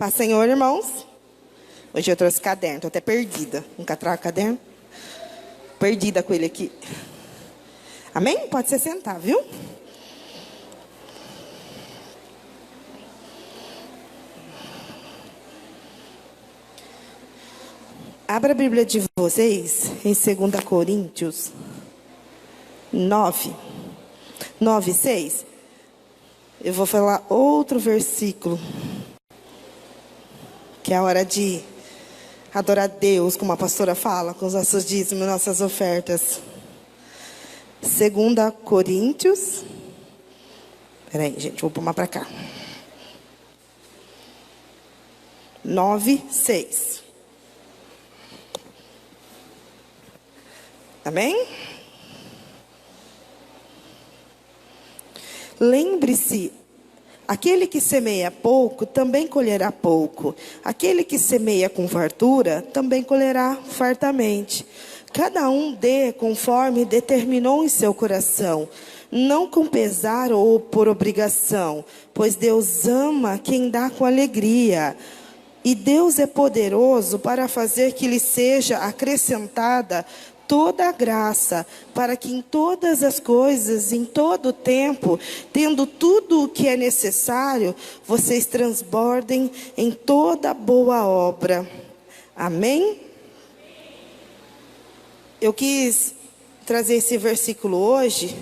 Paz, Senhor, irmãos. Hoje eu trouxe caderno, estou até perdida. Nunca trago caderno. Perdida com ele aqui. Amém? Pode se sentar, viu? Abra a Bíblia de vocês em 2 Coríntios 9, 6. Eu vou falar outro versículo, que é a hora de adorar a Deus, como a pastora fala, com os nossos dízimos, nossas ofertas. 2 Coríntios. Peraí, gente, vou pôr para cá. 9, 6. Amém? Lembre-se, aquele que semeia pouco, também colherá pouco. Aquele que semeia com fartura, também colherá fartamente. Cada um dê conforme determinou em seu coração, não com pesar ou por obrigação, pois Deus ama quem dá com alegria. E Deus é poderoso para fazer que lhe seja acrescentada toda a graça, para que em todas as coisas, em todo o tempo, tendo tudo o que é necessário, vocês transbordem em toda boa obra. Amém? Eu quis trazer esse versículo hoje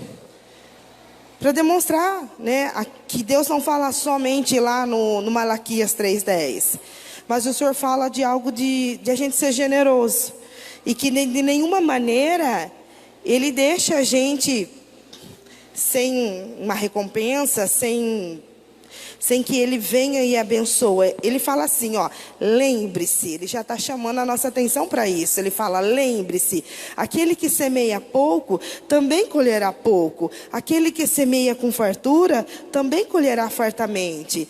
para demonstrar, né, que Deus não fala somente lá no Malaquias 3:10, mas o Senhor fala de algo de a gente ser generoso. E que de nenhuma maneira Ele deixa a gente sem uma recompensa, sem que Ele venha e abençoe. Ele fala assim, ó, lembre-se. Ele já está chamando a nossa atenção para isso. Ele fala, lembre-se, aquele que semeia pouco, também colherá pouco. Aquele que semeia com fartura, também colherá fartamente.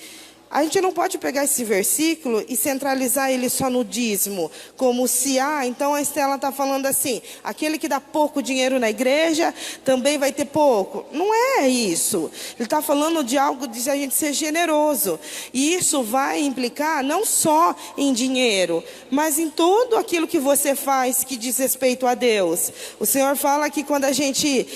A gente não pode pegar esse versículo e centralizar ele só no dízimo, como se, então a Estela está falando assim, aquele que dá pouco dinheiro na igreja, também vai ter pouco. Não é isso. Ele está falando de algo de a gente ser generoso. E isso vai implicar não só em dinheiro, mas em tudo aquilo que você faz que diz respeito a Deus. O Senhor fala que quando a gente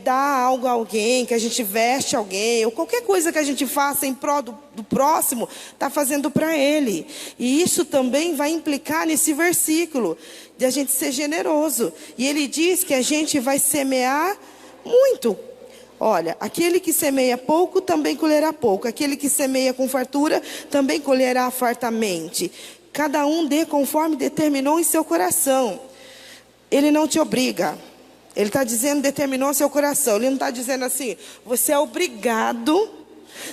dá algo a alguém, que a gente veste alguém, ou qualquer coisa que a gente faça em prol do próximo, está fazendo para Ele. E isso também vai implicar nesse versículo, de a gente ser generoso. E Ele diz que a gente vai semear muito. Olha, aquele que semeia pouco, também colherá pouco. Aquele que semeia com fartura, também colherá fartamente. Cada um dê conforme determinou em seu coração. Ele não te obriga. Ele está dizendo, determinou em seu coração. Ele não está dizendo assim, você é obrigado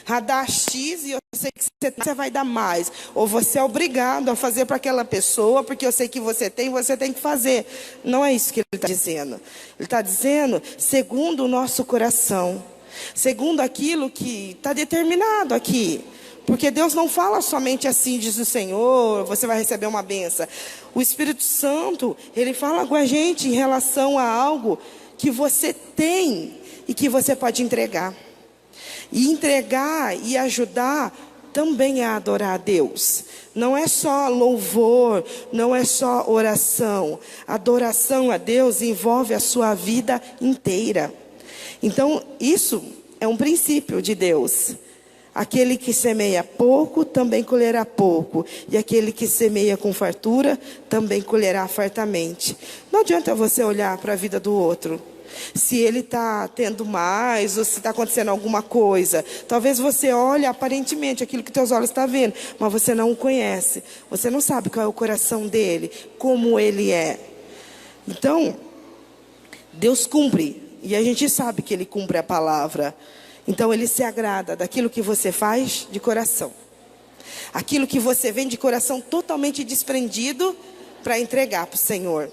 a dar X e eu sei que você vai dar mais. Ou você é obrigado a fazer para aquela pessoa, porque eu sei que você tem que fazer. Não é isso que ele está dizendo. Ele está dizendo, segundo o nosso coração. Segundo aquilo que está determinado aqui. Porque Deus não fala somente assim, diz o Senhor, você vai receber uma bênção. O Espírito Santo, Ele fala com a gente em relação a algo que você tem e que você pode entregar. E entregar e ajudar também é adorar a Deus. Não é só louvor, não é só oração. Adoração a Deus envolve a sua vida inteira. Então, isso é um princípio de Deus. Aquele que semeia pouco, também colherá pouco. E aquele que semeia com fartura, também colherá fartamente. Não adianta você olhar para a vida do outro. Se ele está tendo mais, ou se está acontecendo alguma coisa. Talvez você olhe aparentemente aquilo que teus olhos estão vendo, mas você não o conhece. Você não sabe qual é o coração dele, como ele é. Então, Deus cumpre. E a gente sabe que Ele cumpre a palavra. Então, Ele se agrada daquilo que você faz de coração. Aquilo que você vem de coração totalmente desprendido para entregar para o Senhor.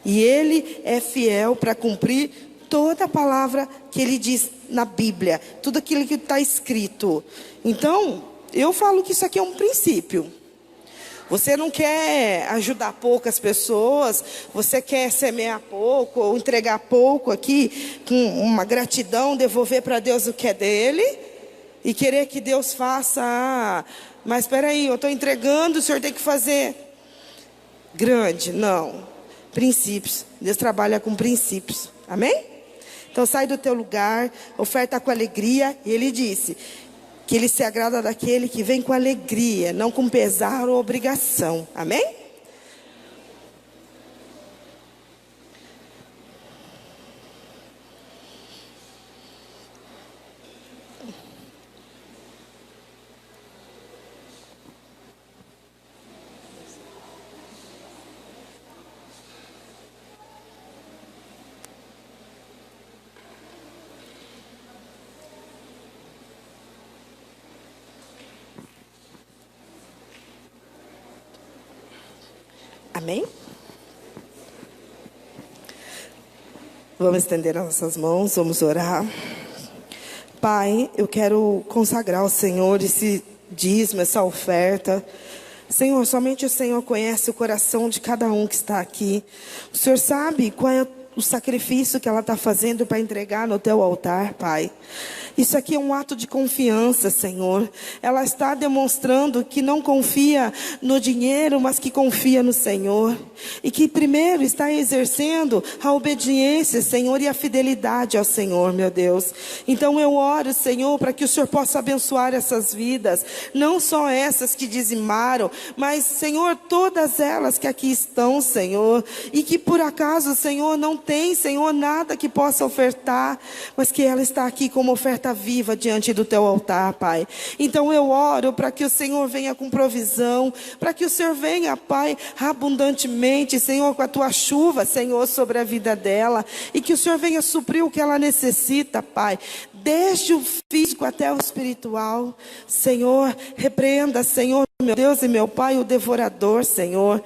E Ele é fiel para cumprir toda a palavra que Ele diz na Bíblia. Tudo aquilo que está escrito. Então, eu falo que isso aqui é um princípio. Você não quer ajudar poucas pessoas. Você quer semear pouco ou entregar pouco aqui. Com uma gratidão, devolver para Deus o que é dele. E querer que Deus faça, mas espera aí, eu estou entregando, o Senhor tem que fazer grande. Não, princípios. Deus trabalha com princípios, amém? Então sai do teu lugar, oferta com alegria. E Ele disse que Ele se agrada daquele que vem com alegria, não com pesar ou obrigação, amém? Amém? Vamos estender as nossas mãos, vamos orar. Pai, eu quero consagrar ao Senhor esse dízimo, essa oferta. Senhor, somente o Senhor conhece o coração de cada um que está aqui. O Senhor sabe qual é o sacrifício que ela está fazendo para entregar no teu altar, Pai. Isso aqui é um ato de confiança, Senhor. Ela está demonstrando que não confia no dinheiro, mas que confia no Senhor. E que primeiro está exercendo a obediência, Senhor, e a fidelidade ao Senhor, meu Deus. Então eu oro, Senhor, para que o Senhor possa abençoar essas vidas. Não só essas que dizimaram, mas, Senhor, todas elas que aqui estão, Senhor. E que por acaso, Senhor, não tem, Senhor, nada que possa ofertar, mas que ela está aqui como oferta viva diante do teu altar, Pai. Então eu oro para que o Senhor venha com provisão, para que o Senhor venha, Pai, abundantemente, Senhor, com a tua chuva, Senhor, sobre a vida dela, e que o Senhor venha suprir o que ela necessita, Pai, desde o físico até o espiritual. Senhor, repreenda, Senhor, meu Deus e meu Pai, o devorador, Senhor,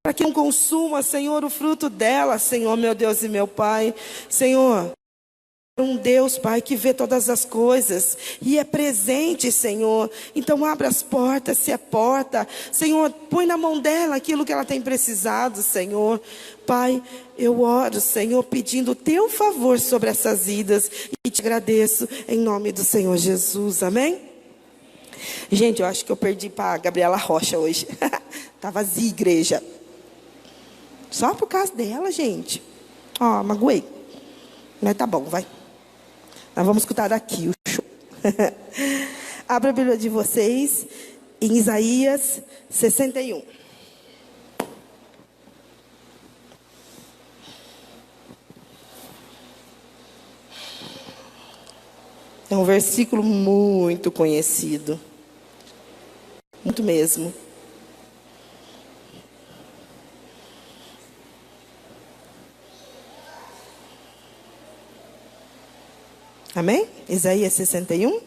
para que não consuma, Senhor, o fruto dela, Senhor, meu Deus e meu Pai. Senhor, um Deus, Pai, que vê todas as coisas e é presente, Senhor. Então abra as portas, se é porta, Senhor, põe na mão dela aquilo que ela tem precisado, Senhor. Pai, eu oro, Senhor, pedindo o teu favor sobre essas vidas e te agradeço em nome do Senhor Jesus, amém? Gente, eu acho que eu perdi para a Gabriela Rocha hoje. Tá vazia, igreja. Só por causa dela, gente. Ó, magoei. Mas tá bom, vai. Nós vamos escutar daqui o show. Abra a Bíblia de vocês em Isaías 61. É um versículo muito conhecido. Muito mesmo. Amém? Isaías 61.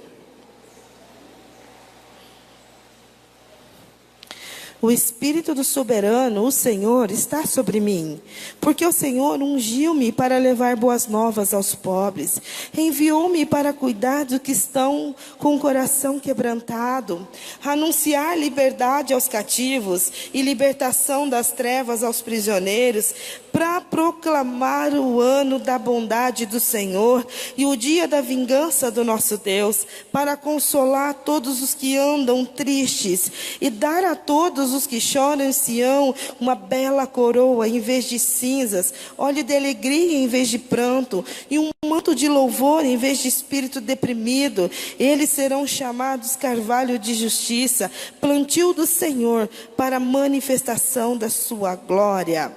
O Espírito do Soberano, o Senhor, está sobre mim, porque o Senhor ungiu-me para levar boas novas aos pobres, enviou-me para cuidar dos que estão com o coração quebrantado, anunciar liberdade aos cativos e libertação das trevas aos prisioneiros, para proclamar o ano da bondade do Senhor e o dia da vingança do nosso Deus, para consolar todos os que andam tristes e dar a todos os que choram em Sião uma bela coroa em vez de cinzas, óleo de alegria em vez de pranto e um manto de louvor em vez de espírito deprimido. Eles serão chamados carvalho de justiça, plantio do Senhor para a manifestação da sua glória.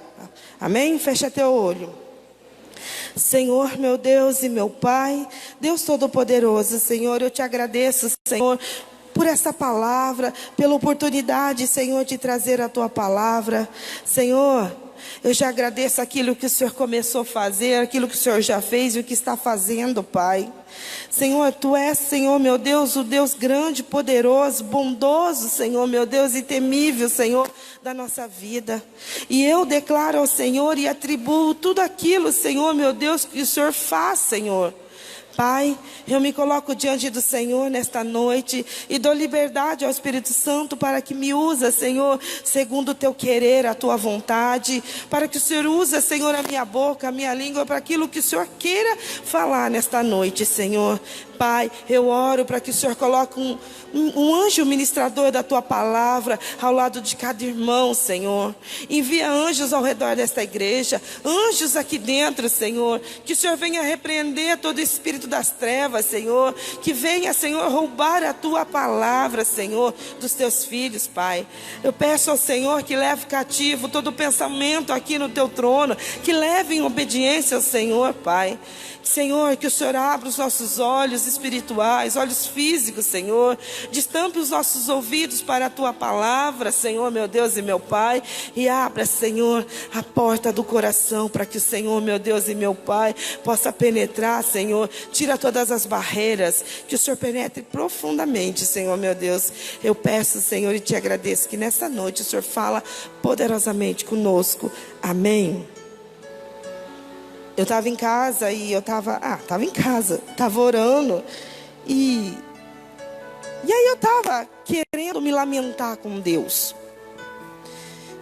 Amém? Fecha teu olho. Senhor, meu Deus e meu Pai, Deus Todo-Poderoso, Senhor, eu te agradeço, Senhor, por essa palavra, pela oportunidade, Senhor, de trazer a tua palavra. Senhor, eu já agradeço aquilo que o Senhor começou a fazer, aquilo que o Senhor já fez e o que está fazendo, Pai. Senhor, Tu és, Senhor, meu Deus, o Deus grande, poderoso, bondoso, Senhor, meu Deus, e temível, Senhor, da nossa vida. E eu declaro ao Senhor e atribuo tudo aquilo, Senhor, meu Deus, que o Senhor faz, Senhor. Pai, eu me coloco diante do Senhor nesta noite e dou liberdade ao Espírito Santo para que me use, Senhor, segundo o teu querer, a tua vontade, para que o Senhor use, Senhor, a minha boca, a minha língua, para aquilo que o Senhor queira falar nesta noite, Senhor. Pai, eu oro para que o Senhor coloque um anjo ministrador da tua palavra ao lado de cada irmão, Senhor. Envia anjos ao redor desta igreja, anjos aqui dentro, Senhor. Que o Senhor venha repreender todo espírito das trevas, Senhor. Que venha, Senhor, roubar a tua palavra, Senhor, dos teus filhos, Pai. Eu peço ao Senhor que leve cativo todo pensamento aqui no teu trono, que leve em obediência ao Senhor, Pai. Senhor, que o Senhor abra os nossos olhos espirituais, olhos físicos, Senhor. Destampe os nossos ouvidos para a tua palavra, Senhor, meu Deus e meu Pai. E abra, Senhor, a porta do coração para que o Senhor, meu Deus e meu Pai, possa penetrar, Senhor. Tira todas as barreiras, que o Senhor penetre profundamente, Senhor, meu Deus. Eu peço, Senhor, e te agradeço que nessa noite o Senhor fala poderosamente conosco. Amém. Eu estava em casa e eu estava orando. E aí eu estava querendo me lamentar com Deus.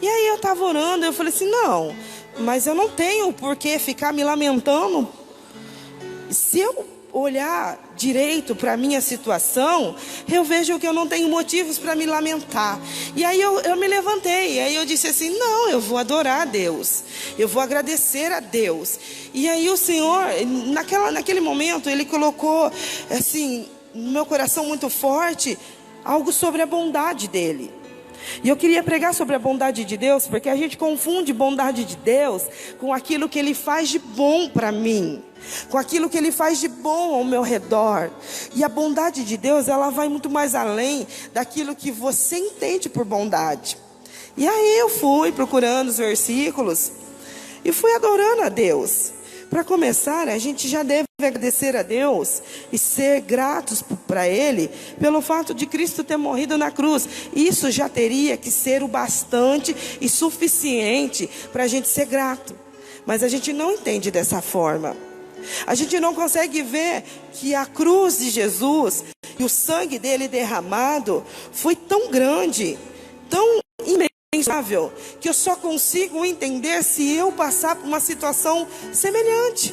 E aí eu estava orando, eu falei assim, não, mas eu não tenho por que ficar me lamentando. Se eu olhar direito para a minha situação, eu vejo que eu não tenho motivos para me lamentar. E aí eu me levantei, e aí eu disse assim, não, eu vou adorar a Deus, eu vou agradecer a Deus. E aí o Senhor, naquele momento, Ele colocou assim, no meu coração muito forte, algo sobre a bondade dEle. E eu queria pregar sobre a bondade de Deus, porque a gente confunde bondade de Deus com aquilo que Ele faz de bom para mim, com aquilo que Ele faz de bom ao meu redor. E a bondade de Deus, ela vai muito mais além daquilo que você entende por bondade. E aí eu fui procurando os versículos e fui adorando a Deus. Para começar, a gente já deve agradecer a Deus e ser gratos para Ele pelo fato de Cristo ter morrido na cruz. Isso já teria que ser o bastante e suficiente para a gente ser grato. Mas a gente não entende dessa forma. A gente não consegue ver que a cruz de Jesus e o sangue dele derramado foi tão grande, tão imensurável, que eu só consigo entender se eu passar por uma situação semelhante.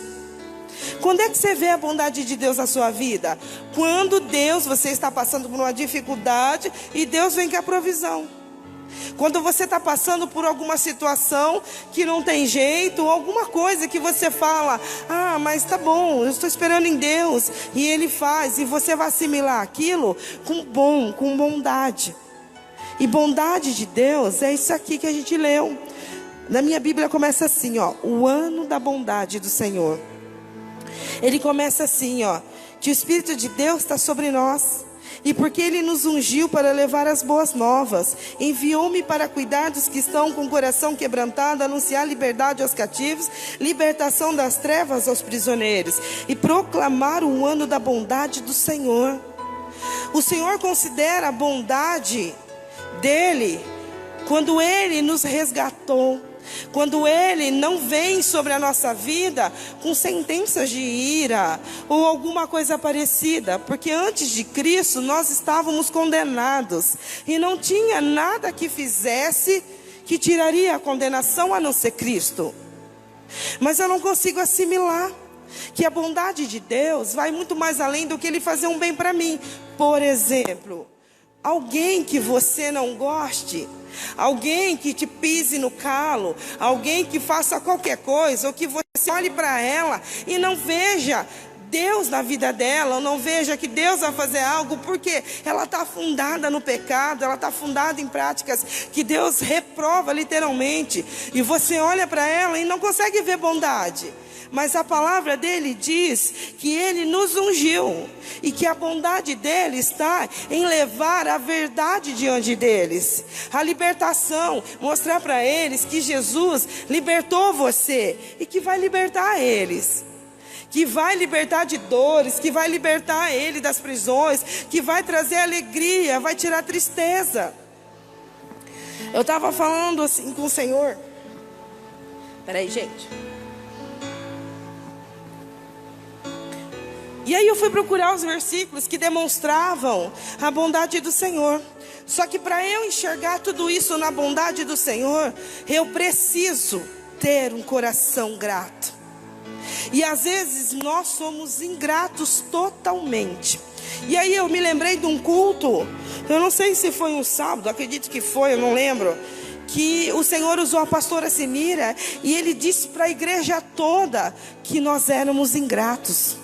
Quando é que você vê a bondade de Deus na sua vida? Quando você está passando por uma dificuldade e Deus vem com a provisão. Quando você está passando por alguma situação que não tem jeito, ou alguma coisa que você fala, mas tá bom, eu estou esperando em Deus, e Ele faz, e você vai assimilar aquilo com bondade. E bondade de Deus é isso aqui que a gente leu. Na minha Bíblia começa assim, o ano da bondade do Senhor. Ele começa assim, que o Espírito de Deus está sobre nós. E porque Ele nos ungiu para levar as boas novas, enviou-me para cuidar dos que estão com o coração quebrantado, anunciar liberdade aos cativos, libertação das trevas aos prisioneiros, e proclamar o ano da bondade do Senhor. O Senhor considera a bondade dEle quando Ele nos resgatou. Quando Ele não vem sobre a nossa vida com sentenças de ira ou alguma coisa parecida, porque antes de Cristo nós estávamos condenados e não tinha nada que fizesse que tiraria a condenação a não ser Cristo. Mas eu não consigo assimilar que a bondade de Deus vai muito mais além do que Ele fazer um bem para mim. Por exemplo, alguém que você não goste, alguém que te pise no calo, alguém que faça qualquer coisa, ou que você olhe para ela e não veja Deus na vida dela, ou não veja que Deus vai fazer algo, porque ela está afundada no pecado, ela está afundada em práticas que Deus reprova literalmente, e você olha para ela e não consegue ver bondade. Mas a palavra dele diz que Ele nos ungiu e que a bondade dele está em levar a verdade diante deles, a libertação, mostrar para eles que Jesus libertou você e que vai libertar eles, que vai libertar de dores, que vai libertar ele das prisões, que vai trazer alegria, vai tirar tristeza. Eu estava falando assim com o Senhor. Peraí, gente. E aí eu fui procurar os versículos que demonstravam a bondade do Senhor. Só que para eu enxergar tudo isso na bondade do Senhor, eu preciso ter um coração grato. E às vezes nós somos ingratos totalmente. E aí eu me lembrei de um culto, eu não sei se foi um sábado, acredito que foi, eu não lembro, que o Senhor usou a pastora Sinira e ele disse para a igreja toda que nós éramos ingratos,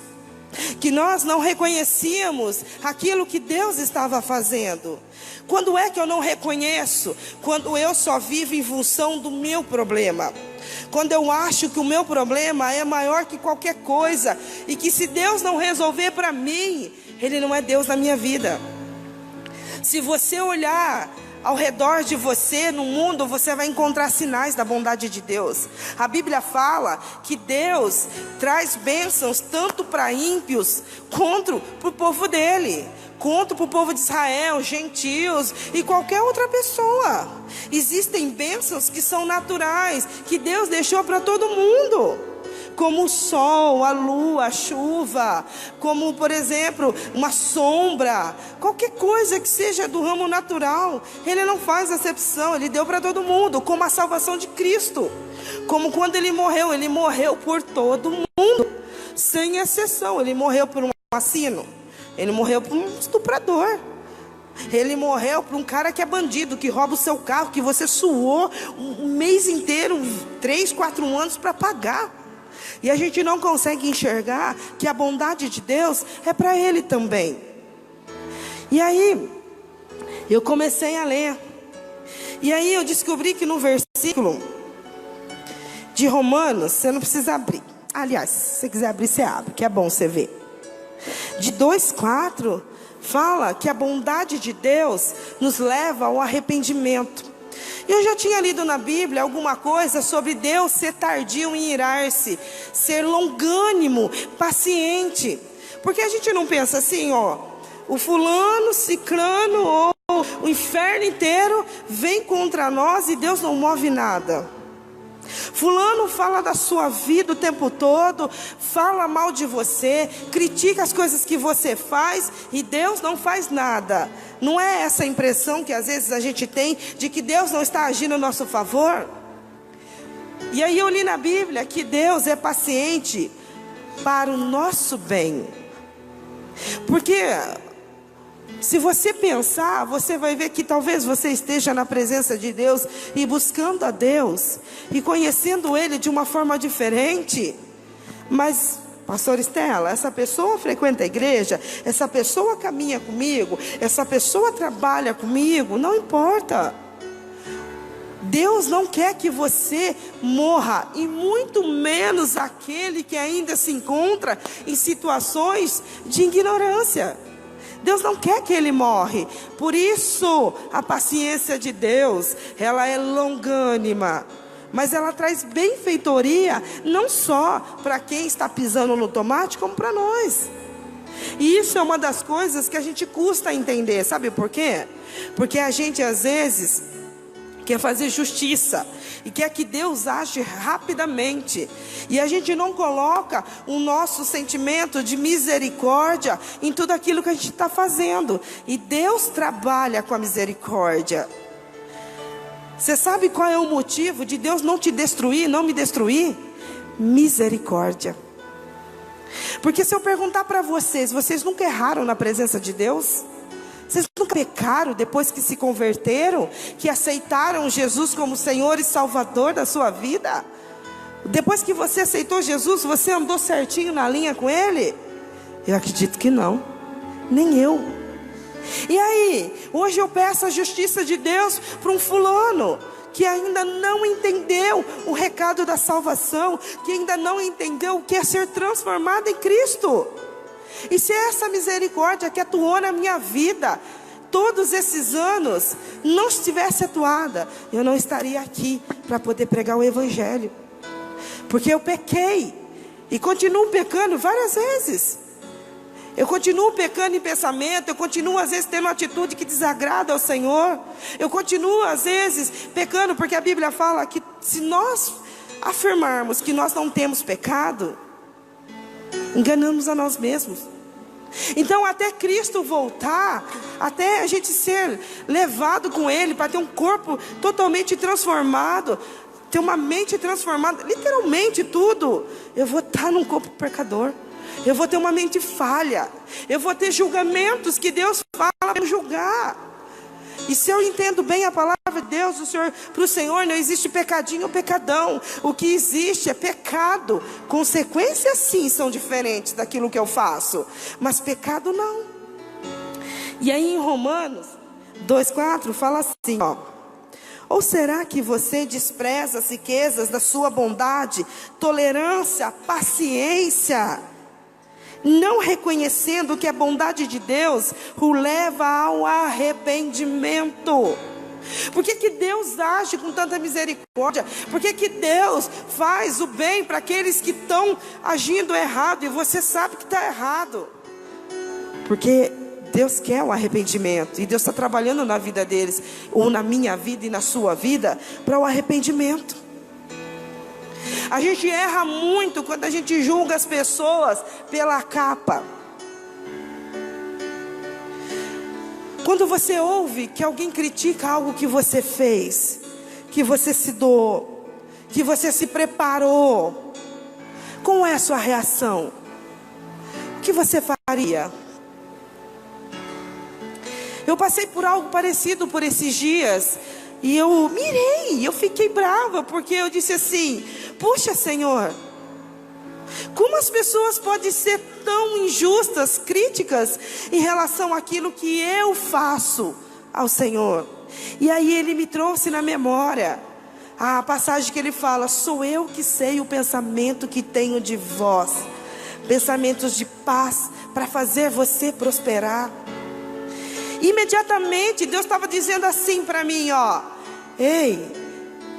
que nós não reconhecíamos aquilo que Deus estava fazendo. Quando é que eu não reconheço? Quando eu só vivo em função do meu problema. Quando eu acho que o meu problema é maior que qualquer coisa, e que se Deus não resolver para mim, Ele não é Deus na minha vida. Se você olhar ao redor de você, no mundo, você vai encontrar sinais da bondade de Deus. A Bíblia fala que Deus traz bênçãos tanto para ímpios quanto para o povo dele, quanto para o povo de Israel, gentios e qualquer outra pessoa. Existem bênçãos que são naturais, que Deus deixou para todo mundo, como o sol, a lua, a chuva, como por exemplo uma sombra, qualquer coisa que seja do ramo natural, Ele não faz acepção, Ele deu para todo mundo, como a salvação de Cristo, como quando Ele morreu por todo mundo, sem exceção. Ele morreu por um assassino, Ele morreu por um estuprador, Ele morreu por um cara que é bandido, que rouba o seu carro, que você suou um mês inteiro, 3, 4 anos para pagar. E a gente não consegue enxergar que a bondade de Deus é para Ele também. E aí, eu comecei a ler. E aí eu descobri que no versículo de Romanos, você não precisa abrir. Aliás, se você quiser abrir, você abre, que é bom você ver. De 2:4, fala que a bondade de Deus nos leva ao arrependimento. Eu já tinha lido na Bíblia alguma coisa sobre Deus ser tardio em irar-se, ser longânimo, paciente. Porque a gente não pensa assim, o fulano, ciclano ou o inferno inteiro vem contra nós e Deus não move nada. Fulano fala da sua vida o tempo todo, fala mal de você, critica as coisas que você faz e Deus não faz nada. Não é essa a impressão que às vezes a gente tem de que Deus não está agindo a nosso favor? E aí eu li na Bíblia que Deus é paciente para o nosso bem. Porque se você pensar, você vai ver que talvez você esteja na presença de Deus e buscando a Deus e conhecendo Ele de uma forma diferente. Mas, pastor Estela, essa pessoa frequenta a igreja, essa pessoa caminha comigo, essa pessoa trabalha comigo, não importa. Deus não quer que você morra, e muito menos aquele que ainda se encontra em situações de ignorância. Deus não quer que ele morre. Por isso a paciência de Deus, ela é longânima, mas ela traz benfeitoria não só para quem está pisando no tomate, como para nós. E isso é uma das coisas que a gente custa entender. Sabe por quê? Porque a gente às vezes quer fazer justiça e quer que Deus age rapidamente, e a gente não coloca o nosso sentimento de misericórdia em tudo aquilo que a gente está fazendo. E Deus trabalha com a misericórdia. Você sabe qual é o motivo de Deus não te destruir, não me destruir? Misericórdia. Porque se eu perguntar para vocês nunca erraram na presença de Deus? Vocês nunca pecaram depois que se converteram, que aceitaram Jesus como Senhor e Salvador da sua vida? Depois que você aceitou Jesus, você andou certinho na linha com Ele? Eu acredito que não, nem eu. E aí, hoje eu peço a justiça de Deus para um fulano que ainda não entendeu o recado da salvação, que ainda não entendeu o que é ser transformado em Cristo. E se essa misericórdia que atuou na minha vida todos esses anos não estivesse atuada, eu não estaria aqui para poder pregar o Evangelho. Porque eu pequei e continuo pecando várias vezes. Eu continuo pecando em pensamento, eu continuo às vezes tendo atitude que desagrada ao Senhor. Eu continuo às vezes pecando, porque a Bíblia fala que se nós afirmarmos que nós não temos pecado, enganamos a nós mesmos. Então até Cristo voltar, até a gente ser levado com Ele para ter um corpo totalmente transformado, ter uma mente transformada, literalmente tudo, eu vou estar num corpo pecador. Eu vou ter uma mente falha. Eu vou ter julgamentos que Deus fala para julgar. E se eu entendo bem a palavra de Deus, para o Senhor não existe pecadinho ou pecadão. O que existe é pecado. Consequências sim são diferentes daquilo que eu faço, mas pecado não. E aí em Romanos 2,4 fala assim, ó: ou será que você despreza as riquezas da sua bondade, tolerância, paciência, não reconhecendo que a bondade de Deus o leva ao arrependimento? Por que Deus age com tanta misericórdia? Por que Deus faz o bem para aqueles que estão agindo errado e você sabe que está errado? Porque Deus quer o arrependimento, e Deus está trabalhando na vida deles, ou na minha vida e na sua vida, para o arrependimento. A gente erra muito quando a gente julga as pessoas pela capa. Quando você ouve que alguém critica algo que você fez, que você se doou, que você se preparou, qual é a sua reação? O que você faria? Eu passei por algo parecido por esses dias, e eu fiquei brava, porque eu disse assim: puxa, Senhor, como as pessoas podem ser tão injustas, críticas em relação àquilo que eu faço ao Senhor? E aí Ele me trouxe na memória a passagem que Ele fala: sou eu que sei o pensamento que tenho de vós, pensamentos de paz, para fazer você prosperar. Imediatamente Deus estava dizendo assim para mim, ó: ei,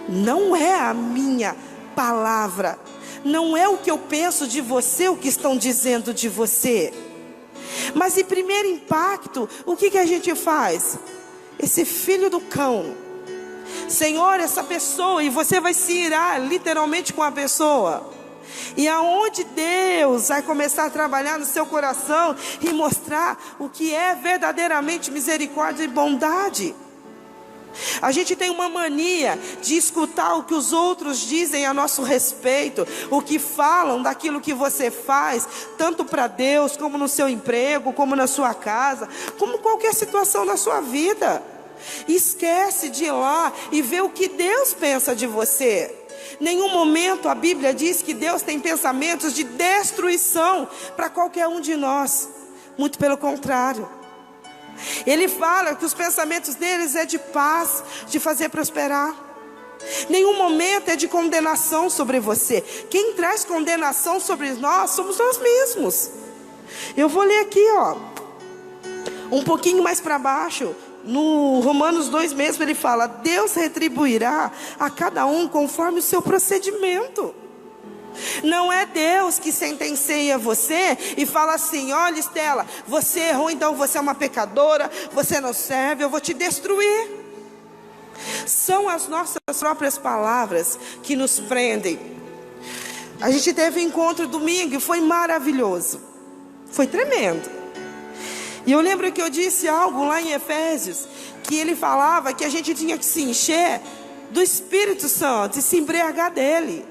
não é a minha palavra, não é o que eu penso de você, o que estão dizendo de você. Mas em primeiro impacto, o que a gente faz? Esse filho do cão, Senhor, essa pessoa, e você vai se irar literalmente com a pessoa. E aonde Deus vai começar a trabalhar no seu coração e mostrar o que é verdadeiramente misericórdia e bondade. A gente tem uma mania de escutar o que os outros dizem a nosso respeito, o que falam daquilo que você faz, tanto para Deus, como no seu emprego, como na sua casa, como qualquer situação na sua vida. Esquece de ir lá e ver o que Deus pensa de você. Nenhum momento a Bíblia diz que Deus tem pensamentos de destruição para qualquer um de nós. Muito pelo contrário. Ele fala que os pensamentos deles é de paz, de fazer prosperar. Nenhum momento é de condenação sobre você. Quem traz condenação sobre nós somos nós mesmos. Eu vou ler aqui, ó, um pouquinho mais para baixo. No Romanos 2 mesmo ele fala: Deus retribuirá a cada um conforme o seu procedimento. Não é Deus que sentencia você e fala assim: olha, Estela, você errou, então você é uma pecadora, você não serve, eu vou te destruir. São as nossas próprias palavras que nos prendem. A gente teve um encontro domingo e foi maravilhoso, foi tremendo. E eu lembro que eu disse algo lá em Efésios, que ele falava que a gente tinha que se encher do Espírito Santo e se embriagar dele.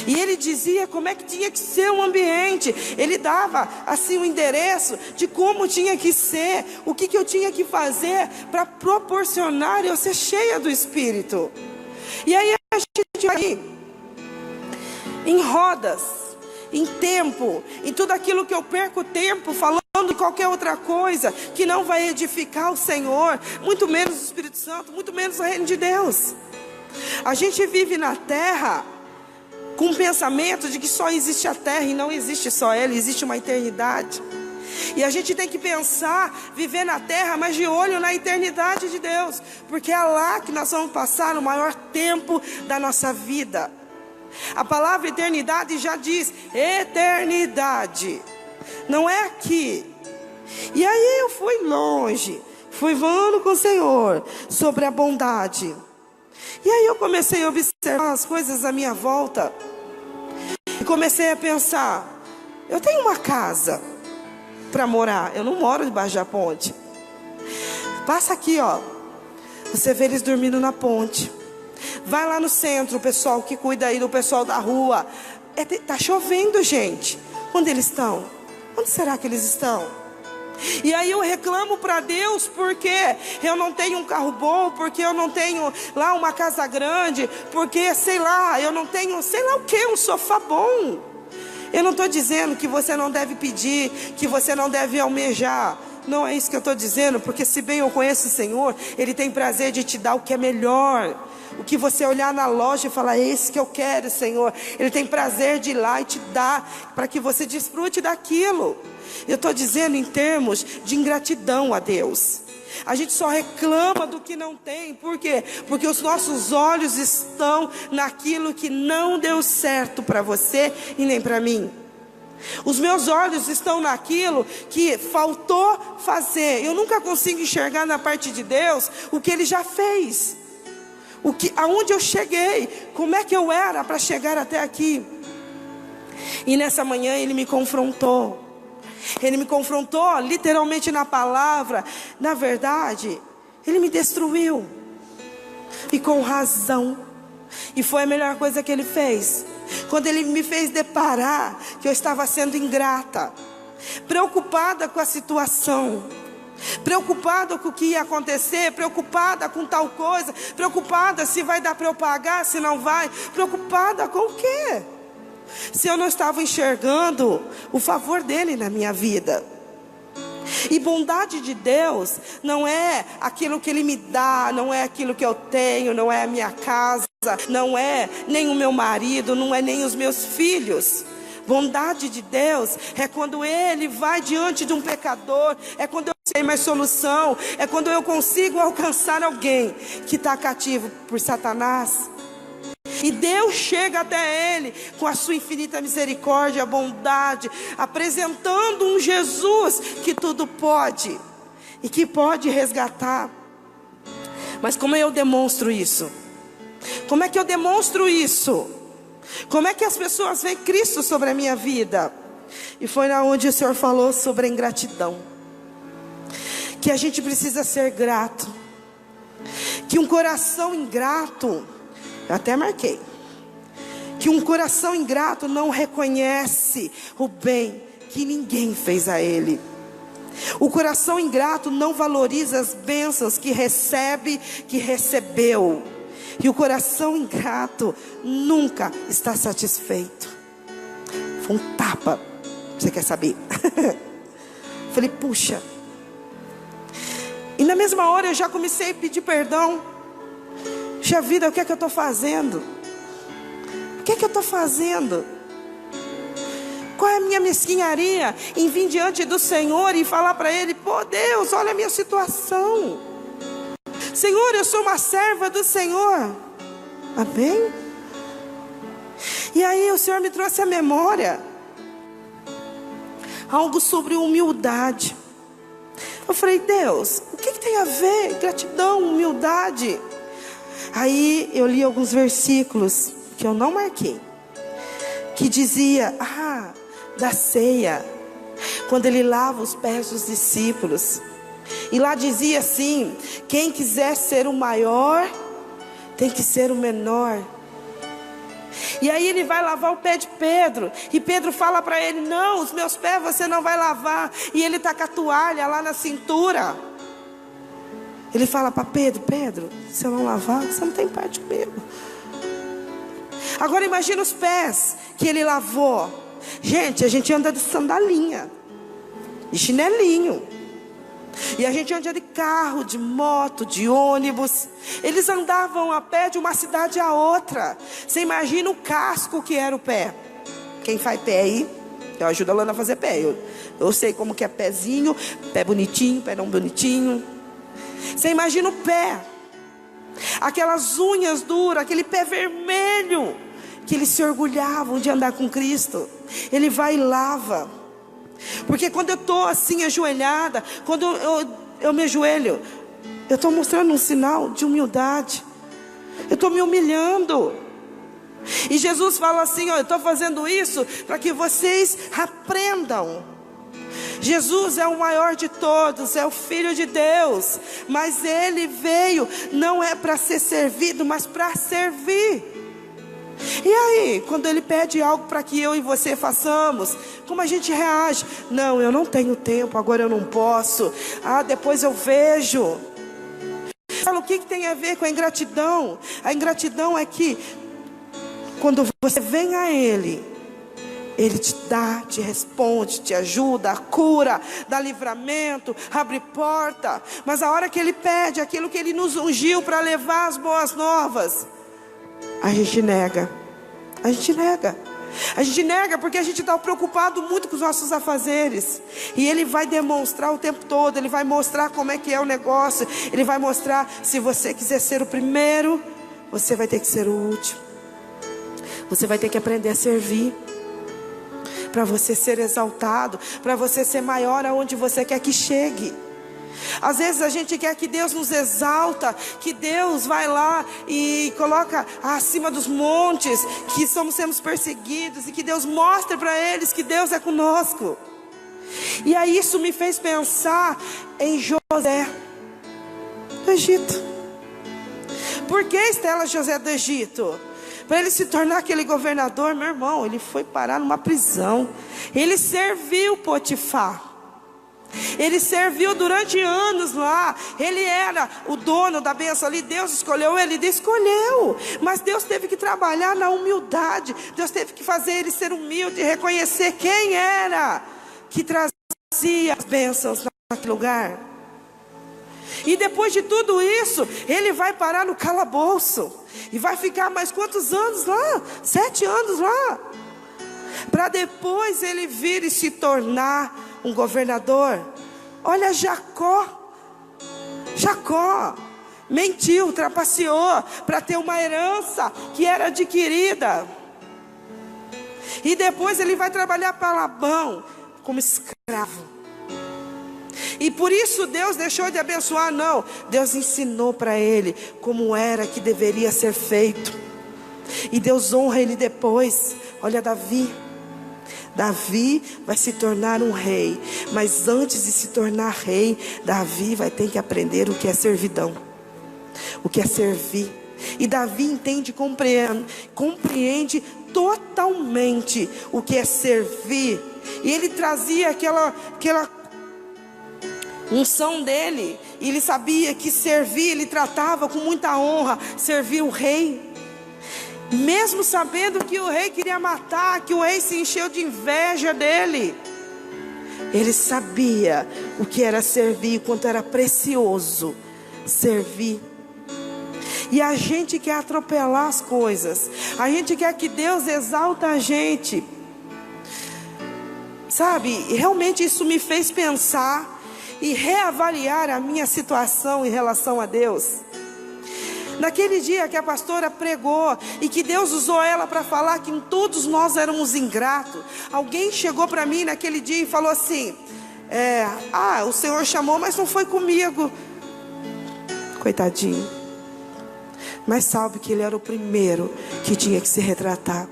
E ele dizia como é que tinha que ser o ambiente. Ele dava assim o endereço de como tinha que ser, o que eu tinha que fazer para proporcionar eu ser cheia do Espírito. E aí a gente vai em rodas, em tempo, em tudo aquilo que eu perco tempo falando de qualquer outra coisa que não vai edificar o Senhor, muito menos o Espírito Santo, muito menos o reino de Deus. A gente vive na terra com um pensamento de que só existe a terra, e não existe só ela, existe uma eternidade. E a gente tem que pensar, viver na terra, mas de olho na eternidade de Deus, porque é lá que nós vamos passar o maior tempo da nossa vida. A palavra eternidade já diz eternidade, não é aqui. E aí eu fui longe, fui falando com o Senhor sobre a bondade. E aí eu comecei a observar as coisas à minha volta e comecei a pensar: eu tenho uma casa para morar, eu não moro debaixo da ponte. Passa aqui, ó, você vê eles dormindo na ponte. Vai lá no centro, o pessoal que cuida aí do pessoal da rua. Tá chovendo, gente. Onde eles estão? Onde será que eles estão? E aí eu reclamo para Deus porque eu não tenho um carro bom, porque eu não tenho lá uma casa grande, porque sei lá, eu não tenho sei lá o que, um sofá bom. Eu não estou dizendo que você não deve pedir, que você não deve almejar. Não é isso que eu estou dizendo, porque se bem eu conheço o Senhor, Ele tem prazer de te dar o que é melhor. O que você olhar na loja e falar, é esse que eu quero, Senhor. Ele tem prazer de ir lá e te dar, para que você desfrute daquilo. Eu estou dizendo em termos de ingratidão a Deus. A gente só reclama do que não tem. Por quê? Porque os nossos olhos estão naquilo que não deu certo para você e nem para mim. Os meus olhos estão naquilo que faltou fazer. Eu nunca consigo enxergar na parte de Deus o que Ele já fez, aonde eu cheguei, como é que eu era para chegar até aqui. E nessa manhã Ele me confrontou. Ele me confrontou literalmente na palavra. Na verdade, Ele me destruiu, e com razão. E foi a melhor coisa que Ele fez, quando Ele me fez deparar que eu estava sendo ingrata, preocupada com a situação, preocupada com o que ia acontecer, preocupada com tal coisa, preocupada se vai dar para eu pagar, se não vai, preocupada com o quê? Se eu não estava enxergando o favor dele na minha vida. E bondade de Deus não é aquilo que Ele me dá, não é aquilo que eu tenho, não é a minha casa, não é nem o meu marido, não é nem os meus filhos. Bondade de Deus é quando Ele vai diante de um pecador, é quando eu sei mais solução, é quando eu consigo alcançar alguém que está cativo por Satanás. E Deus chega até ele com a sua infinita misericórdia, bondade, apresentando um Jesus que tudo pode e que pode resgatar. Mas como eu demonstro isso? Como é que eu demonstro isso? Como é que as pessoas veem Cristo sobre a minha vida? E foi na onde o Senhor falou sobre a ingratidão, que a gente precisa ser grato, que um coração ingrato, eu até marquei, que um coração ingrato não reconhece o bem que ninguém fez a ele. O coração ingrato não valoriza as bênçãos que recebe, que recebeu. E o coração ingrato nunca está satisfeito. Foi um tapa. Você quer saber? Falei, puxa. E na mesma hora eu já comecei a pedir perdão. Puxa vida, o que é que eu estou fazendo? O que é que eu estou fazendo? Qual é a minha mesquinharia em vir diante do Senhor e falar para Ele, pô Deus, olha a minha situação. Senhor, eu sou uma serva do Senhor. Amém? E aí o Senhor me trouxe à memória algo sobre humildade. Eu falei, Deus, o que tem a ver gratidão, humildade? Aí eu li alguns versículos que eu não marquei, que dizia, da ceia, quando Ele lava os pés dos discípulos. E lá dizia assim, quem quiser ser o maior, tem que ser o menor. E aí Ele vai lavar o pé de Pedro, e Pedro fala para Ele, não, os meus pés você não vai lavar. E Ele está com a toalha lá na cintura. Ele fala para Pedro, Pedro, se eu não lavar, você não tem parte comigo. Agora imagina os pés que Ele lavou. Gente, a gente anda de sandalinha, de chinelinho, e a gente anda de carro, de moto, de ônibus. Eles andavam a pé de uma cidade a outra. Você imagina o casco que era o pé. Quem faz pé aí, eu ajudo a Lana a fazer pé. Eu sei como que é pezinho, pé bonitinho, pé não bonitinho. Você imagina o pé, aquelas unhas duras, aquele pé vermelho, que eles se orgulhavam de andar com Cristo. Ele vai e lava. Porque quando eu estou assim ajoelhada, quando eu me ajoelho, eu estou mostrando um sinal de humildade. Eu estou me humilhando. E Jesus fala assim, eu estou fazendo isso para que vocês aprendam. Jesus é o maior de todos, é o Filho de Deus, mas Ele veio, não é para ser servido, mas para servir. E aí, quando Ele pede algo para que eu e você façamos, como a gente reage? Não, eu não tenho tempo, agora eu não posso. Depois eu vejo. Fala, o que tem a ver com a ingratidão? A ingratidão é que quando você vem a Ele, Ele te dá, te responde, te ajuda, cura, dá livramento, abre porta. Mas a hora que Ele pede aquilo que Ele nos ungiu para levar as boas novas, a gente nega. A gente nega. A gente nega porque a gente está preocupado muito com os nossos afazeres. E Ele vai demonstrar o tempo todo. Ele vai mostrar como é que é o negócio. Ele vai mostrar, se você quiser ser o primeiro, você vai ter que ser o último. Você vai ter que aprender a servir, para você ser exaltado, para você ser maior aonde você quer que chegue. Às vezes a gente quer que Deus nos exalta, que Deus vai lá e coloca acima dos montes, que semos perseguidos, e que Deus mostre para eles que Deus é conosco. E aí isso me fez pensar em José do Egito. Por que, Estela, José do Egito? Para ele se tornar aquele governador, meu irmão, ele foi parar numa prisão. Ele serviu Potifar. Ele serviu durante anos lá. Ele era o dono da bênção ali. Deus escolheu ele, escolheu. Mas Deus teve que trabalhar na humildade. Deus teve que fazer ele ser humilde, reconhecer quem era que trazia as bênçãos naquele lugar. E depois de tudo isso, ele vai parar no calabouço. E vai ficar mais quantos anos lá? 7 anos lá. Para depois ele vir e se tornar um governador. Olha Jacó. Jacó mentiu, trapaceou para ter uma herança que era adquirida. E depois ele vai trabalhar para Labão como escravo. E por isso Deus deixou de abençoar? Não, Deus ensinou para ele como era que deveria ser feito. E Deus honra ele depois. Olha Davi. Davi vai se tornar um rei, mas antes de se tornar rei, Davi vai ter que aprender o que é servidão, o que é servir. E Davi entende e compreende totalmente o que é servir. E ele trazia aquela unção dele, e ele sabia que servir, ele tratava com muita honra, servir o rei. Mesmo sabendo que o rei queria matar, que o rei se encheu de inveja dele, ele sabia o que era servir, quanto era precioso servir. E a gente quer atropelar as coisas, a gente quer que Deus exalta a gente, sabe? Realmente isso me fez pensar e reavaliar a minha situação em relação a Deus. Naquele dia que a pastora pregou e que Deus usou ela para falar que todos nós éramos ingratos, alguém chegou para mim naquele dia e falou assim: o Senhor chamou, mas não foi comigo. Coitadinho. Mas sabe que ele era o primeiro que tinha que se retratar.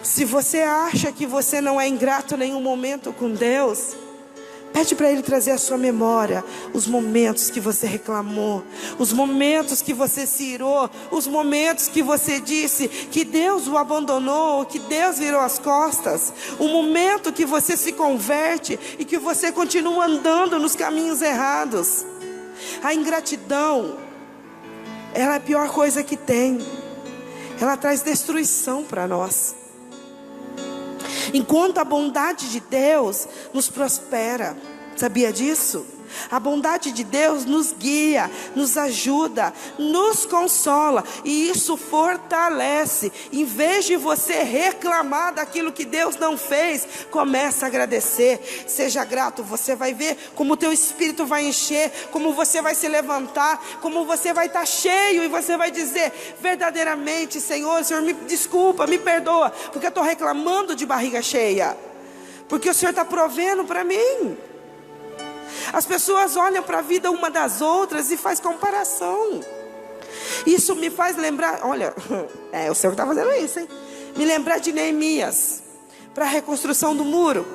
Se você acha que você não é ingrato em nenhum momento com Deus, pede para Ele trazer à sua memória os momentos que você reclamou, os momentos que você se irou, os momentos que você disse que Deus o abandonou, que Deus virou as costas, o momento que você se converte e que você continua andando nos caminhos errados. A ingratidão, ela é a pior coisa que tem. Ela traz destruição para nós. Enquanto a bondade de Deus nos prospera, sabia disso? A bondade de Deus nos guia, nos ajuda, nos consola, e isso fortalece. Em vez de você reclamar daquilo que Deus não fez, comece a agradecer, seja grato. Você vai ver como o teu espírito vai encher, como você vai se levantar, como você vai estar cheio, e você vai dizer verdadeiramente: Senhor, me desculpa, me perdoa, porque eu estou reclamando de barriga cheia, porque o Senhor está provendo para mim. As pessoas olham para a vida uma das outras e faz comparação. Isso me faz lembrar, olha, o Senhor está fazendo isso, hein? Me lembrar de Neemias, para a reconstrução do muro.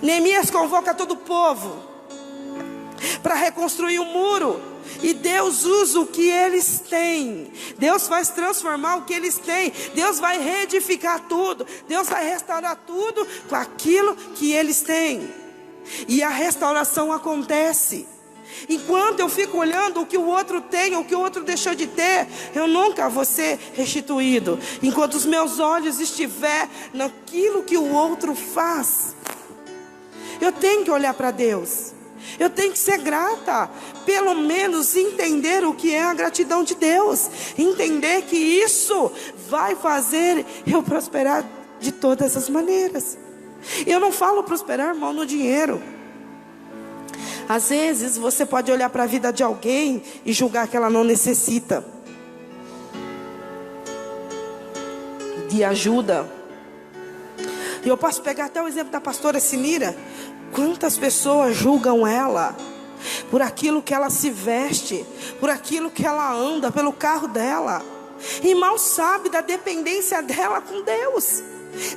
Neemias convoca todo o povo para reconstruir o muro. E Deus usa o que eles têm. Deus vai transformar o que eles têm. Deus vai reedificar tudo. Deus vai restaurar tudo com aquilo que eles têm. E a restauração acontece. Enquanto eu fico olhando o que o outro tem, o que o outro deixou de ter, eu nunca vou ser restituído. Enquanto os meus olhos estiver naquilo que o outro faz. Eu tenho que olhar para Deus. Eu tenho que ser grata, pelo menos entender o que é a gratidão de Deus, entender que isso vai fazer eu prosperar de todas as maneiras. Eu não falo prosperar, irmão, no dinheiro. Às vezes você pode olhar para a vida de alguém e julgar que ela não necessita de ajuda. E eu posso pegar até o exemplo da pastora Sinira. Quantas pessoas julgam ela por aquilo que ela se veste, por aquilo que ela anda, pelo carro dela, e mal sabe da dependência dela com Deus.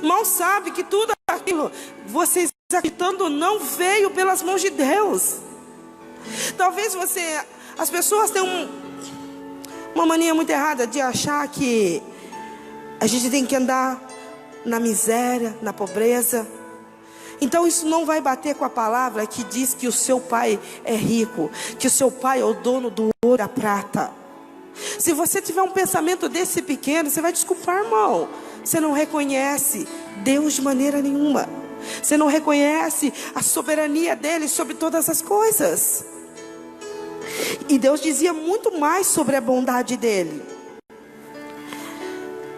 Mal sabe que tudo aquilo, vocês acreditando, não veio pelas mãos de Deus. Talvez as pessoas têm uma mania muito errada de achar que a gente tem que andar na miséria, na pobreza. Então isso não vai bater com a palavra que diz que o seu pai é rico, que o seu pai é o dono do ouro e da prata. Se você tiver um pensamento desse pequeno, você vai desculpar, irmão. Você não reconhece Deus de maneira nenhuma. Você não reconhece a soberania dele sobre todas as coisas. E Deus dizia muito mais sobre a bondade dele.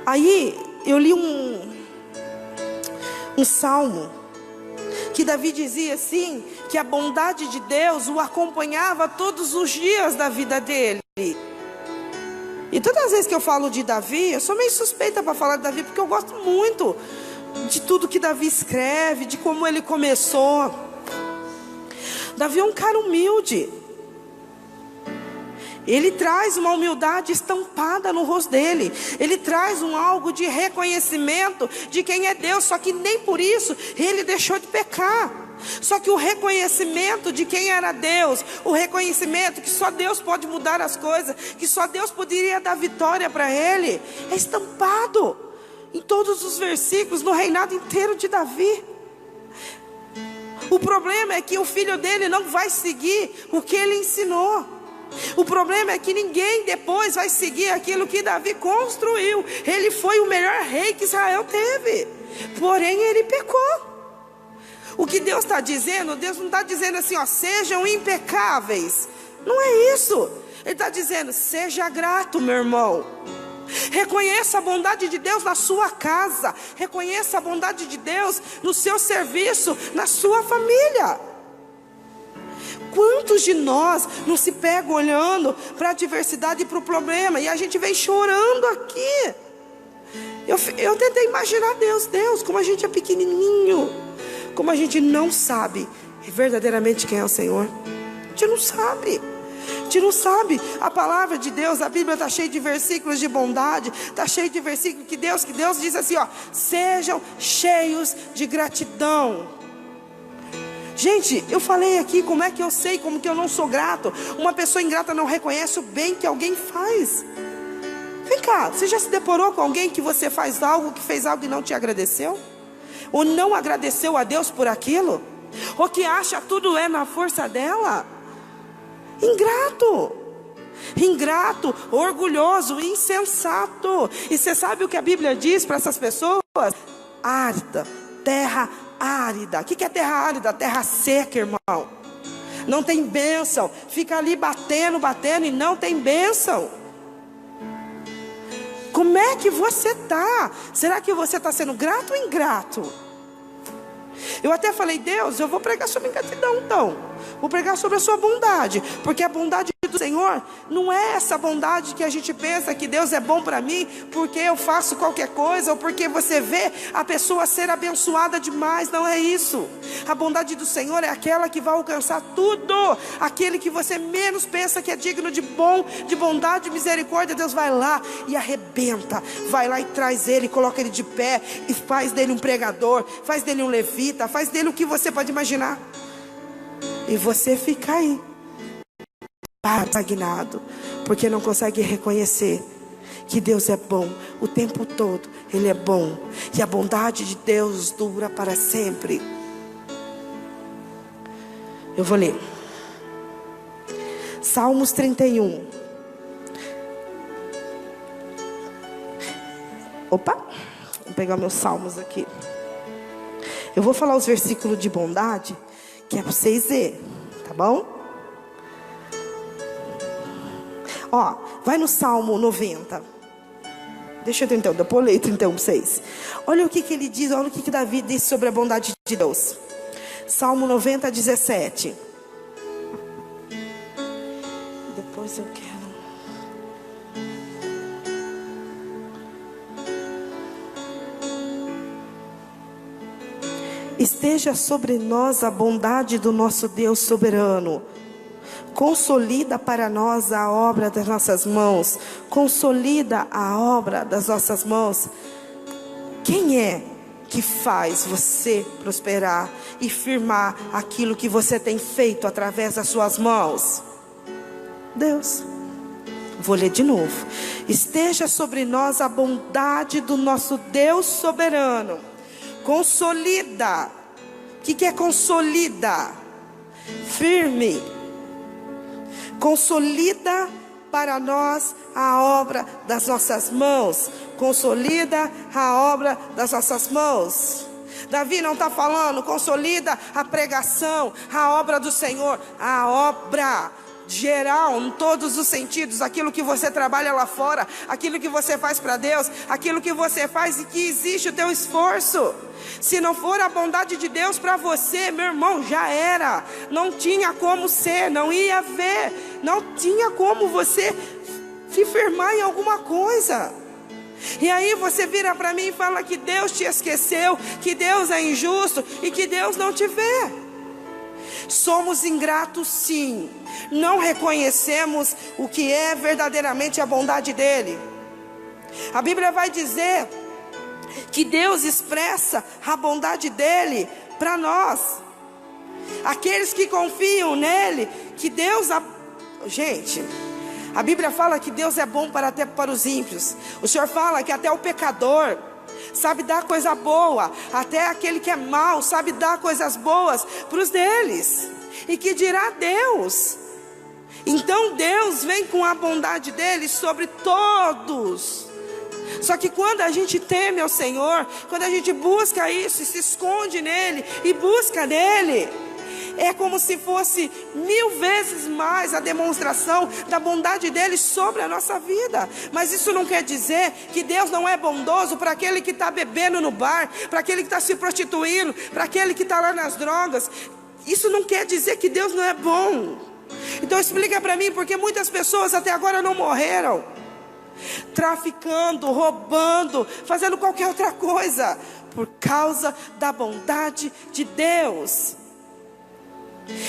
Aí eu li um salmo que Davi dizia assim, que a bondade de Deus o acompanhava todos os dias da vida dele. E todas as vezes que eu falo de Davi, eu sou meio suspeita para falar de Davi, porque eu gosto muito de tudo que Davi escreve, de como ele começou. Davi é um cara humilde. Ele traz uma humildade estampada no rosto dele. Ele traz algo de reconhecimento de quem é Deus. Só que nem por isso ele deixou de pecar. Só que o reconhecimento de quem era Deus, o reconhecimento que só Deus pode mudar as coisas, que só Deus poderia dar vitória para ele, é estampado em todos os versículos, no reinado inteiro de Davi. O problema é que o filho dele não vai seguir o que ele ensinou. O problema é que ninguém depois vai seguir aquilo que Davi construiu. Ele foi o melhor rei que Israel teve, porém ele pecou. O que Deus está dizendo, Deus não está dizendo assim, ó, sejam impecáveis. Não é isso. Ele está dizendo, seja grato, meu irmão. Reconheça a bondade de Deus na sua casa. Reconheça a bondade de Deus no seu serviço, na sua família. Quantos de nós não se pegam olhando para a adversidade e para o problema, e a gente vem chorando aqui? Eu tentei imaginar Deus, como a gente é pequenininho, como a gente não sabe verdadeiramente quem é o Senhor. A gente não sabe. A gente não sabe. A palavra de Deus, a Bíblia está cheia de versículos de bondade, está cheia de versículos que Deus diz assim, ó, sejam cheios de gratidão. Gente, eu falei aqui, como é que eu sei, como que eu não sou grato? Uma pessoa ingrata não reconhece o bem que alguém faz. Vem cá, você já se deparou com alguém que você faz algo, que fez algo e não te agradeceu? Ou não agradeceu a Deus por aquilo? Ou que acha tudo é na força dela? Ingrato, orgulhoso, insensato. E você sabe o que a Bíblia diz para essas pessoas? Árida, terra árida. O que é terra árida? Terra seca, irmão. Não tem bênção. Fica ali batendo e não tem bênção. Como é que você está? Será que você está sendo grato ou ingrato? Eu até falei, Deus, eu vou pregar sobre gratidão então. Vou pregar sobre a sua bondade, porque a bondade do Senhor não é essa bondade que a gente pensa que Deus é bom para mim porque eu faço qualquer coisa, ou porque você vê a pessoa ser abençoada demais. Não é isso. A bondade do Senhor é aquela que vai alcançar tudo. Aquele que você menos pensa que é digno de bondade, de misericórdia, Deus vai lá e arrebenta, vai lá e traz ele, coloca ele de pé e faz dele um pregador, faz dele um levita, faz dele o que você pode imaginar. E você fica aí estagnado, porque não consegue reconhecer que Deus é bom o tempo todo. Ele é bom, e a bondade de Deus dura para sempre. Eu vou ler Salmos 31. Opa, vou pegar meus salmos aqui. Eu vou falar os versículos de bondade, que é para vocês verem, tá bom? Ó, vai no Salmo 90. Deixa eu tentar, eu pulei 31 para vocês. Olha o que ele diz, olha o que Davi diz sobre a bondade de Deus. Salmo 90, 17. Depois eu quero. Esteja sobre nós a bondade do nosso Deus soberano. Consolida para nós a obra das nossas mãos. Consolida a obra das nossas mãos. Quem é que faz você prosperar e firmar aquilo que você tem feito através das suas mãos? Deus. Vou ler de novo. Esteja sobre nós a bondade do nosso Deus soberano. Consolida. O que é consolida? Firme. Consolida para nós a obra das nossas mãos. Consolida a obra das nossas mãos. Davi não está falando consolida a pregação, a obra do Senhor, a obra geral, em todos os sentidos, aquilo que você trabalha lá fora, aquilo que você faz para Deus, aquilo que você faz e que existe o teu esforço. Se não for a bondade de Deus para você, meu irmão, já era. Não tinha como ser, não ia ver, não tinha como você se firmar em alguma coisa. E aí você vira para mim e fala que Deus te esqueceu, que Deus é injusto e que Deus não te vê. Somos ingratos, sim. Não reconhecemos o que é verdadeiramente a bondade dele. A Bíblia vai dizer que Deus expressa a bondade dele para nós. Aqueles que confiam nele, que Deus... Gente, a Bíblia fala que Deus é bom até para os ímpios. O Senhor fala que até o pecador sabe dar coisa boa, até aquele que é mau sabe dar coisas boas para os deles. E que dirá Deus? Então Deus vem com a bondade dele sobre todos. Só que quando a gente teme ao Senhor, quando a gente busca isso e se esconde nele e busca nele, é como se fosse 1000 vezes mais a demonstração da bondade dele sobre a nossa vida. Mas isso não quer dizer que Deus não é bondoso para aquele que está bebendo no bar, para aquele que está se prostituindo, para aquele que está lá nas drogas. Isso não quer dizer que Deus não é bom. Então explica para mim, porque muitas pessoas até agora não morreram traficando, roubando, fazendo qualquer outra coisa, por causa da bondade de Deus.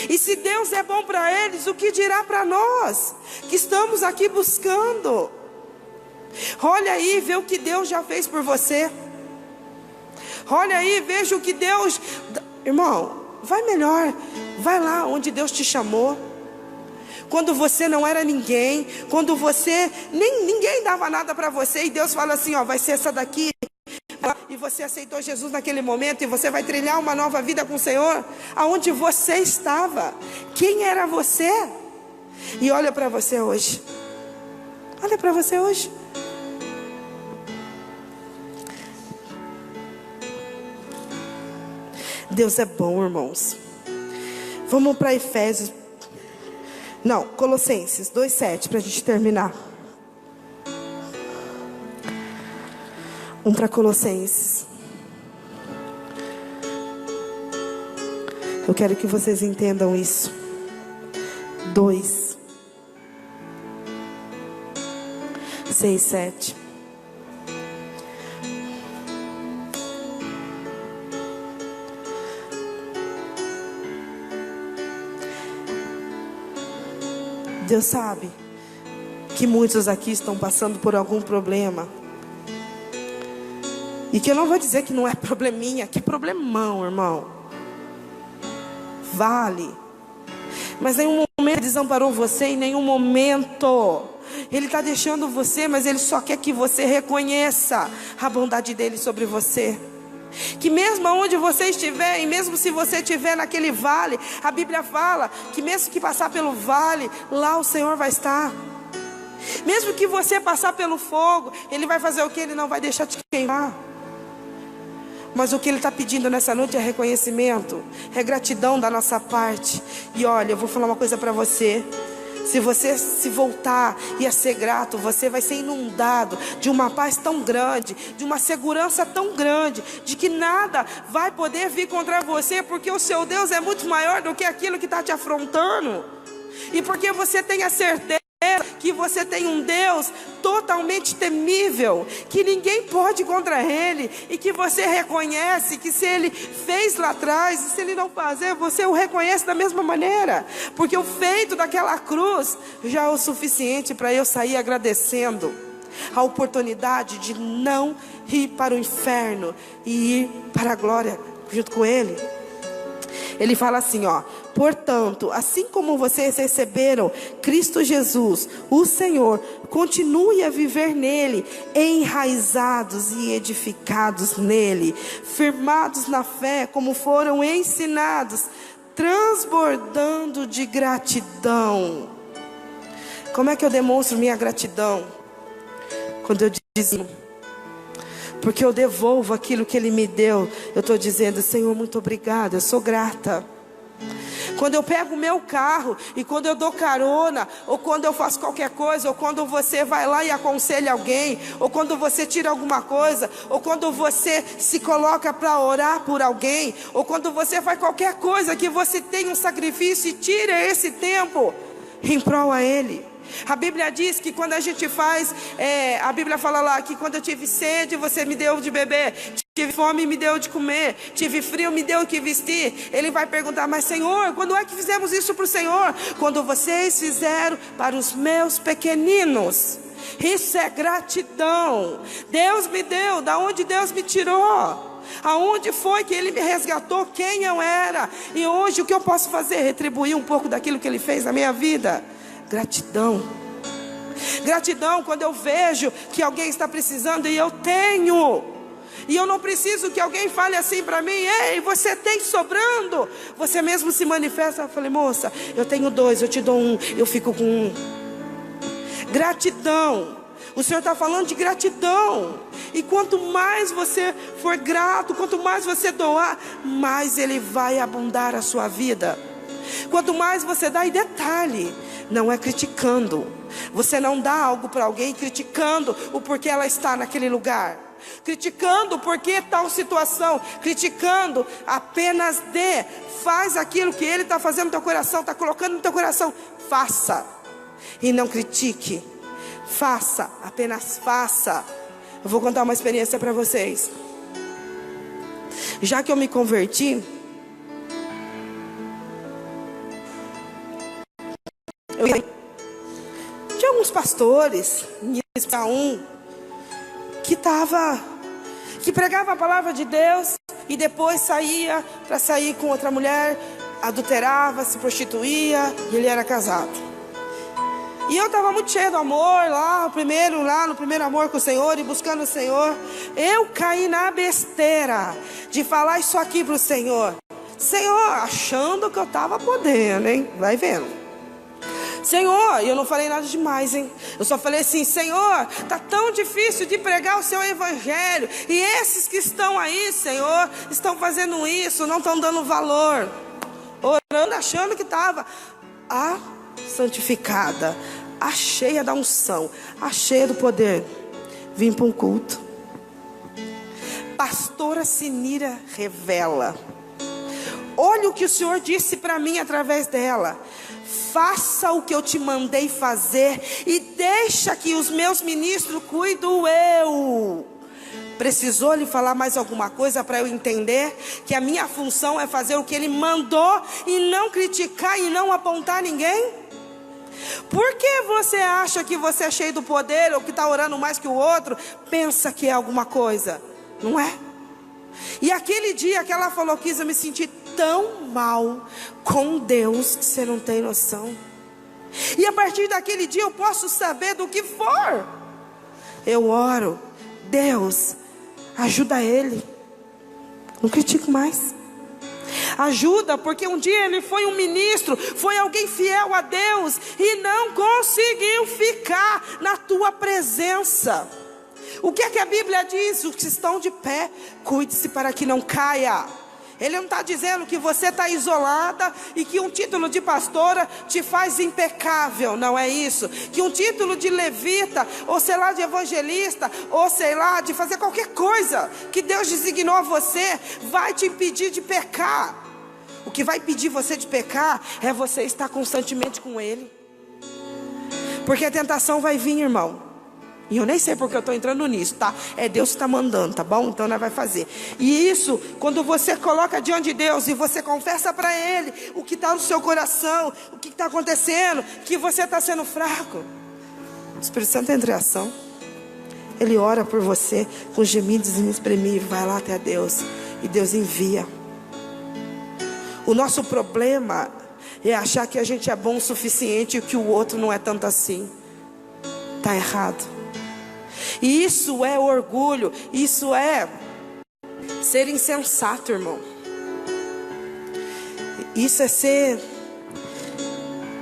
E se Deus é bom para eles, o que dirá para nós, que estamos aqui buscando? Olha aí, vê o que Deus já fez por você. Olha aí, veja o que Deus... Irmão, vai melhor, vai lá onde Deus te chamou. Quando você não era ninguém, quando você... ninguém dava nada para você, e Deus fala assim, ó, vai ser essa daqui. E você aceitou Jesus naquele momento, e você vai trilhar uma nova vida com o Senhor. Aonde você estava? Quem era você? E olha para você hoje. Olha para você hoje. Deus é bom, irmãos. Vamos para Efésios. Não, Colossenses 2:7, para a gente terminar. Para Colossenses. Eu quero que vocês entendam isso. 2. 6, 7. Deus sabe que muitos aqui estão passando por algum problema. E que eu não vou dizer que não é probleminha, que problemão, irmão. Vale. Mas nenhum momento desamparou você, em nenhum momento. Ele está deixando você, mas Ele só quer que você reconheça a bondade dEle sobre você. Que mesmo onde você estiver, e mesmo se você estiver naquele vale, a Bíblia fala que mesmo que passar pelo vale, lá o Senhor vai estar. Mesmo que você passar pelo fogo, Ele vai fazer o que? Ele não vai deixar te queimar. Mas o que Ele está pedindo nessa noite é reconhecimento, é gratidão da nossa parte. E olha, eu vou falar uma coisa para você. Se você se voltar e a ser grato, você vai ser inundado de uma paz tão grande, de uma segurança tão grande, de que nada vai poder vir contra você, porque o seu Deus é muito maior do que aquilo que está te afrontando. E porque você tem a certeza que você tem um Deus totalmente temível, que ninguém pode contra Ele, e que você reconhece que se Ele fez lá atrás, e se Ele não fazer, você o reconhece da mesma maneira, porque o feito daquela cruz já é o suficiente para eu sair agradecendo a oportunidade de não ir para o inferno e ir para a glória junto com Ele. Ele fala assim, ó: portanto, assim como vocês receberam Cristo Jesus, o Senhor, continue a viver nele, enraizados e edificados nele, firmados na fé, como foram ensinados, transbordando de gratidão. Como é que eu demonstro minha gratidão? Quando eu dizimo, porque eu devolvo aquilo que Ele me deu. Eu estou dizendo: Senhor, muito obrigado, eu sou grata. Quando eu pego o meu carro, e quando eu dou carona, ou quando eu faço qualquer coisa, ou quando você vai lá e aconselha alguém, ou quando você tira alguma coisa, ou quando você se coloca para orar por alguém, ou quando você faz qualquer coisa que você tem um sacrifício e tira esse tempo em prol a Ele. A Bíblia diz que quando a gente faz, a Bíblia fala lá que quando eu tive sede, você me deu de beber, tive fome, me deu de comer, tive frio, me deu o que vestir. Ele vai perguntar: mas Senhor, quando é que fizemos isso para o Senhor? Quando vocês fizeram para os meus pequeninos. Isso é gratidão. Deus me deu, da onde Deus me tirou, aonde foi que Ele me resgatou, quem eu era, e hoje o que eu posso fazer? Retribuir um pouco daquilo que Ele fez na minha vida. Gratidão. Gratidão quando eu vejo que alguém está precisando e eu tenho, e eu não preciso que alguém fale assim para mim: ei, você tem sobrando. Você mesmo se manifesta. Eu falei: moça, eu tenho 2, eu te dou 1, eu fico com 1. Gratidão. O Senhor está falando de gratidão. E quanto mais você for grato, quanto mais você doar, mais Ele vai abundar a sua vida. Quanto mais você dá, e detalhe, não é criticando. Você não dá algo para alguém criticando o porquê ela está naquele lugar, criticando o porquê tal situação, criticando. Apenas dê, faz aquilo que Ele está fazendo no teu coração, está colocando no teu coração. Faça e não critique. Faça, apenas faça. Eu vou contar uma experiência para vocês. Já que eu me converti, tinha alguns pastores, que pregava a palavra de Deus e depois saía para sair com outra mulher, adulterava, se prostituía, e ele era casado. E eu estava muito cheio do amor lá no primeiro amor com o Senhor e buscando o Senhor. Eu caí na besteira de falar isso aqui para o Senhor, achando que eu estava podendo, hein? Vai vendo. Senhor, e eu não falei nada demais, hein? Eu só falei assim: Senhor, está tão difícil de pregar o seu evangelho, e esses que estão aí, Senhor, estão fazendo isso, não estão dando valor. Orando, achando que estava santificada, a cheia da unção, a cheia do poder. Vim para um culto. Pastora Sinira revela. Olha o que o Senhor disse para mim através dela. faça o que eu te mandei fazer e deixa que os meus ministros cuidem eu. Precisou lhe falar mais alguma coisa para eu entender que a minha função é fazer o que ele mandou e não criticar e não apontar ninguém? Por que você acha que você é cheio do poder ou que está orando mais que o outro? Pensa que é alguma coisa, não é? E aquele dia que ela falou, eu me senti tão mal com Deus que você não tem noção. E a partir daquele dia eu posso saber do que for. Eu oro, Deus, ajuda ele. Não critico mais. Ajuda, porque um dia ele foi um ministro, foi alguém fiel a Deus e não conseguiu ficar na tua presença. O que é que a Bíblia diz? Os que estão de pé, cuide-se para que não caia. Ele não está dizendo que você está isolada e que um título de pastora te faz impecável, não é isso. Que um título de levita, ou sei lá, de evangelista, ou sei lá, de fazer qualquer coisa que Deus designou a você, vai te impedir de pecar. O que vai impedir você de pecar é você estar constantemente com Ele. Porque a tentação vai vir, irmão. E eu nem sei porque eu estou entrando nisso, tá? É Deus que está mandando, tá bom? Então nós vai fazer. E isso, quando você coloca diante de Deus e você confessa para Ele o que está no seu coração, o que está acontecendo, que você está sendo fraco, o Espírito Santo entra em ação. Ele ora por você com gemidos inexprimíveis, vai lá até Deus e Deus envia. O nosso problema é achar que a gente é bom o suficiente e que o outro não é tanto assim. Está errado. E isso é orgulho, isso é ser insensato, irmão. Isso é ser,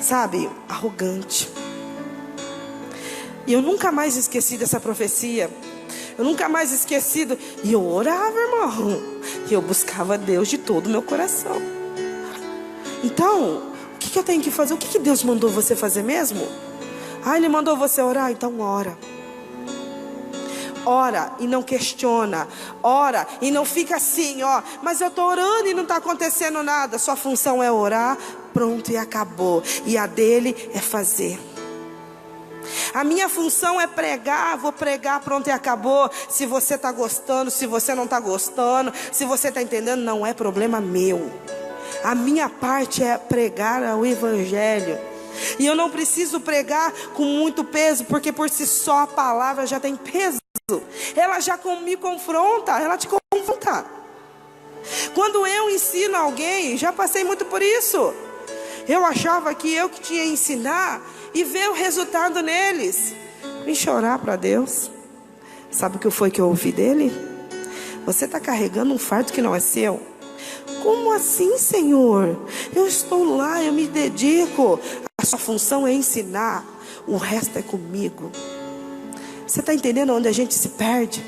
sabe, arrogante. E eu nunca mais esqueci dessa profecia. Eu nunca mais esqueci. E eu orava, irmão. E eu buscava Deus de todo o meu coração. Então, o que eu tenho que fazer? O que Deus mandou você fazer mesmo? Ele mandou você orar? Então ora. Ora e não questiona. Ora e não fica assim, mas eu estou orando e não está acontecendo nada. Sua função é orar, pronto, e acabou. E a dele é fazer. A minha função é pregar, vou pregar, pronto e acabou. Se você está gostando, se você não está gostando, se você está entendendo, não é problema meu. A minha parte é pregar o evangelho. E eu não preciso pregar com muito peso, porque por si só a palavra já tem peso. Ela já me confronta, ela te confronta. Quando eu ensino alguém, já passei muito por isso. Eu achava que eu que tinha que ensinar e ver o resultado neles. Vim chorar para Deus. Sabe o que foi que eu ouvi dele? Você está carregando um fardo que não é seu. Como assim, Senhor? Eu estou lá, eu me dedico. A sua função é ensinar, o resto é comigo. Você está entendendo onde a gente se perde?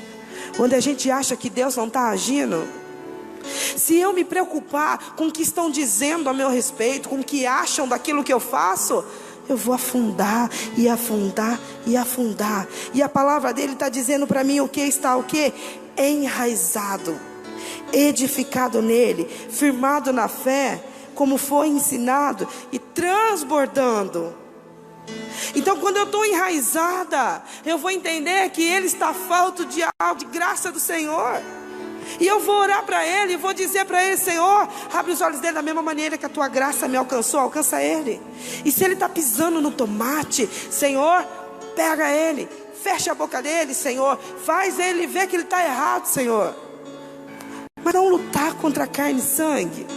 Onde a gente acha que Deus não está agindo? Se eu me preocupar com o que estão dizendo a meu respeito, com o que acham daquilo que eu faço, eu vou afundar e afundar e afundar. E a palavra dele está dizendo para mim o que está o quê? Enraizado, edificado nele, firmado na fé, como foi ensinado e transbordando. Então quando eu estou enraizada, eu vou entender que ele está falto de graça do Senhor. E eu vou orar para ele, e vou dizer para ele: Senhor, abre os olhos dele da mesma maneira que a tua graça me alcançou, alcança ele. E se ele está pisando no tomate, Senhor, pega ele, fecha a boca dele, Senhor, faz ele ver que ele está errado, Senhor. Mas não lutar contra a carne e sangue,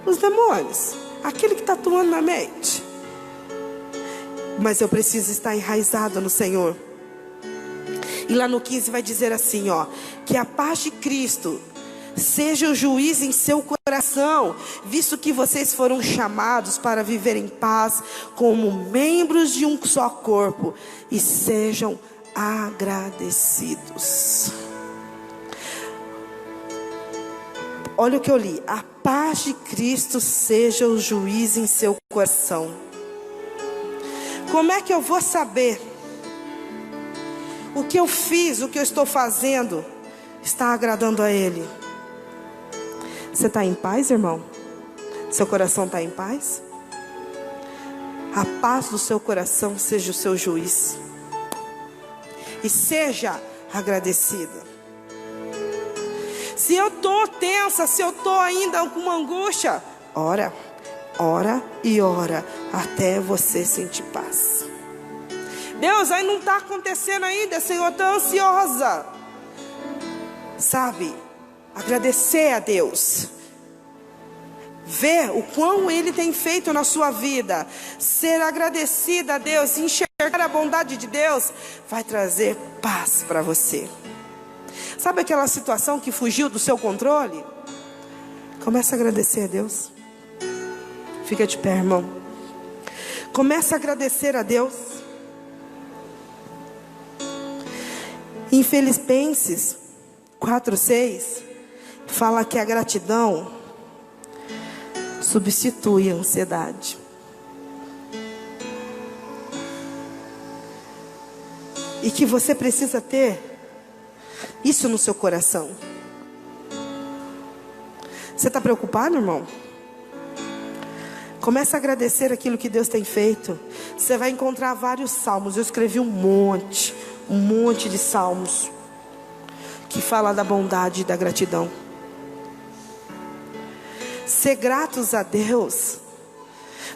os demônios, aquele que está atuando na mente. Mas eu preciso estar enraizado no Senhor. E lá no 15 vai dizer assim, que a paz de Cristo seja o juiz em seu coração, visto que vocês foram chamados para viver em paz como membros de um só corpo, e sejam agradecidos. Olha o que eu li: a paz de Cristo seja o juiz em seu coração. Como é que eu vou saber o que eu fiz, o que eu estou fazendo está agradando a Ele? Você está em paz, irmão? Seu coração está em paz? a paz do seu coração seja o seu juiz. E seja agradecida. Se eu estou tensa, se eu estou ainda com uma angústia, ora e ora até você sentir paz. Deus, aí não está acontecendo ainda, Senhor, estou ansiosa. Sabe, agradecer a Deus, ver o quão Ele tem feito na sua vida, ser agradecida a Deus, enxergar a bondade de Deus, vai trazer paz para você. Sabe aquela situação que fugiu do seu controle? Comece a agradecer a Deus. Fica de pé, irmão. Comece a agradecer a Deus. Em Filipenses 4:6 fala que a gratidão substitui a ansiedade. E que você precisa ter isso no seu coração. Você está preocupado, irmão? Comece a agradecer aquilo que Deus tem feito. Você vai encontrar vários salmos. Eu escrevi um monte de salmos que fala da bondade e da gratidão. Ser gratos a Deus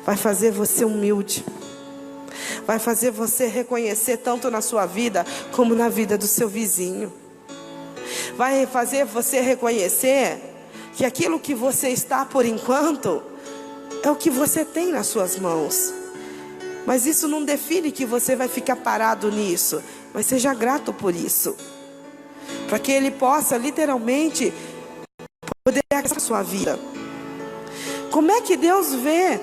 vai fazer você humilde, vai fazer você reconhecer tanto na sua vida como na vida do seu vizinho, vai fazer você reconhecer que aquilo que você está por enquanto é o que você tem nas suas mãos. Mas isso não define que você vai ficar parado nisso, mas seja grato por isso, para que Ele possa literalmente poder agradecer a sua vida. Como é que Deus vê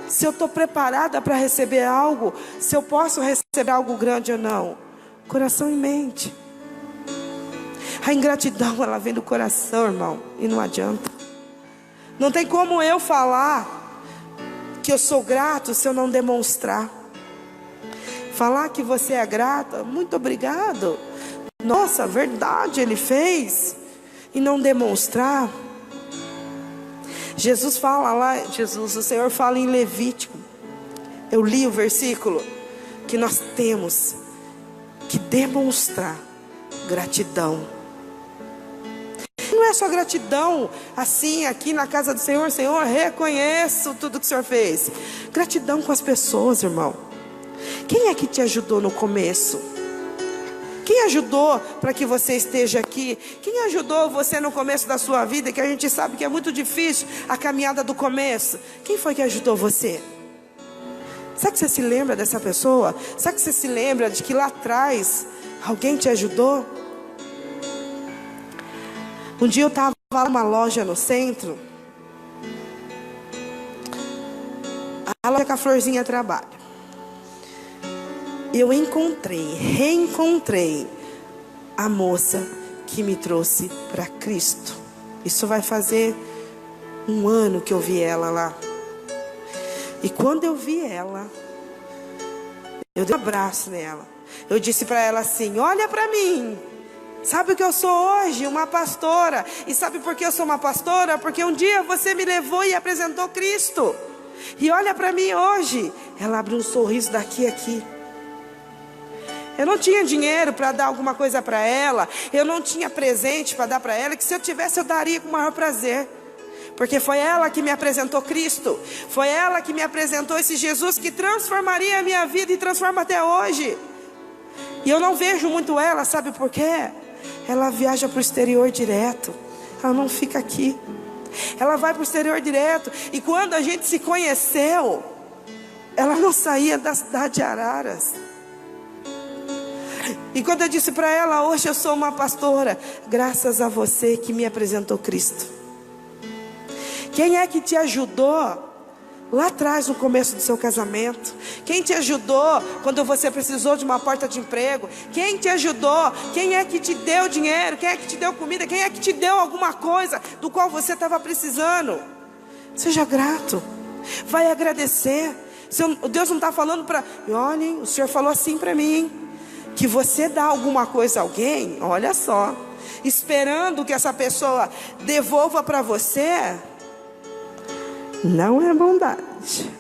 se eu estou preparada para receber algo, se eu posso receber algo grande ou não? Coração e mente. A ingratidão, ela vem do coração, irmão, e não adianta. Não tem como eu falar que eu sou grato se eu não demonstrar. Falar que você é grata, muito obrigado, nossa, verdade, Ele fez, e não demonstrar. Jesus fala lá, o Senhor fala em Levítico, eu li o versículo, que nós temos que demonstrar gratidão. Não é só gratidão assim aqui na casa do Senhor, Senhor, reconheço tudo que o Senhor fez. Gratidão com as pessoas, irmão. Quem é que te ajudou no começo? Quem ajudou para que você esteja aqui? Quem ajudou você no começo da sua vida, que a gente sabe que é muito difícil a caminhada do começo? Quem foi que ajudou você? Será que você se lembra dessa pessoa? Será que você se lembra de que lá atrás alguém te ajudou? Um dia eu estava numa loja no centro, a loja que a Florzinha trabalha. Eu reencontrei a moça que me trouxe para Cristo. Isso vai fazer 1 ano que eu vi ela lá. E quando eu vi ela, eu dei um abraço nela. Eu disse para ela assim: olha para mim. Sabe o que eu sou hoje? Uma pastora. E sabe por que eu sou uma pastora? Porque um dia você me levou e apresentou Cristo. E olha para mim hoje. Ela abriu um sorriso daqui a aqui. Eu não tinha dinheiro para dar alguma coisa para ela. Eu não tinha presente para dar para ela, que se eu tivesse eu daria com o maior prazer. Porque foi ela que me apresentou Cristo. Foi ela que me apresentou esse Jesus que transformaria a minha vida e transforma até hoje. E eu não vejo muito ela, sabe por quê? Ela viaja para o exterior direto. Ela não fica aqui. Ela vai para o exterior direto. E quando a gente se conheceu, ela não saía da cidade de Araras. E quando eu disse para ela: hoje eu sou uma pastora, graças a você que me apresentou Cristo. Quem é que te ajudou lá atrás no começo do seu casamento? Quem te ajudou quando você precisou de uma porta de emprego? Quem te ajudou? Quem é que te deu dinheiro? Quem é que te deu comida? Quem é que te deu alguma coisa do qual você estava precisando? Seja grato. Vai agradecer. Deus não está falando para... Olhem, o Senhor falou assim para mim, que você dá alguma coisa a alguém, olha só, esperando que essa pessoa devolva para você, não é bondade.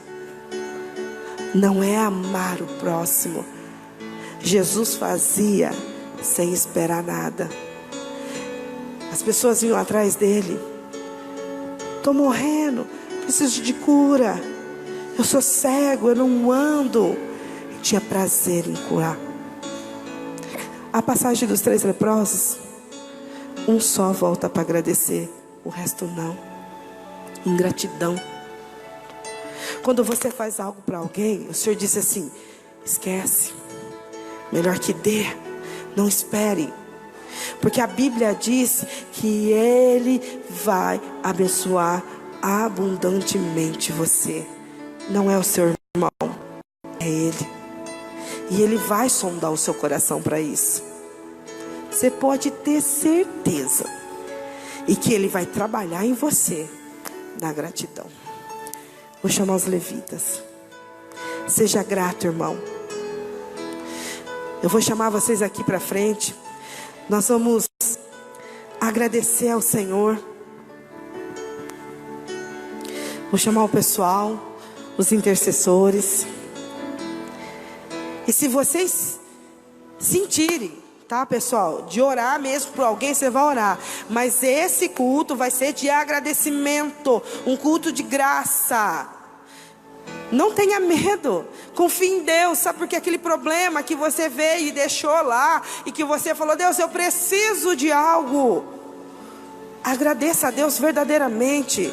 não é amar o próximo. Jesus fazia sem esperar nada. As pessoas vinham atrás dele: estou morrendo, preciso de cura, eu sou cego, eu não ando. Ele tinha prazer em curar. A passagem dos 3 leprosos, um só volta para agradecer, o resto não. Ingratidão. Quando você faz algo para alguém, o Senhor disse assim: esquece, melhor que dê, não espere. Porque a Bíblia diz que Ele vai abençoar abundantemente você. Não é o seu irmão, é Ele. E Ele vai sondar o seu coração para isso. Você pode ter certeza. E que Ele vai trabalhar em você na gratidão. Vou chamar os levitas. Seja grato, irmão. Eu vou chamar vocês aqui para frente. Nós vamos agradecer ao Senhor. Vou chamar o pessoal, os intercessores. E se vocês sentirem, tá, pessoal, de orar mesmo por alguém, você vai orar. Mas esse culto vai ser de agradecimento, um culto de graça. Não tenha medo, confie em Deus. Sabe por que aquele problema que você veio e deixou lá, e que você falou: Deus, eu preciso de algo. Agradeça a Deus verdadeiramente.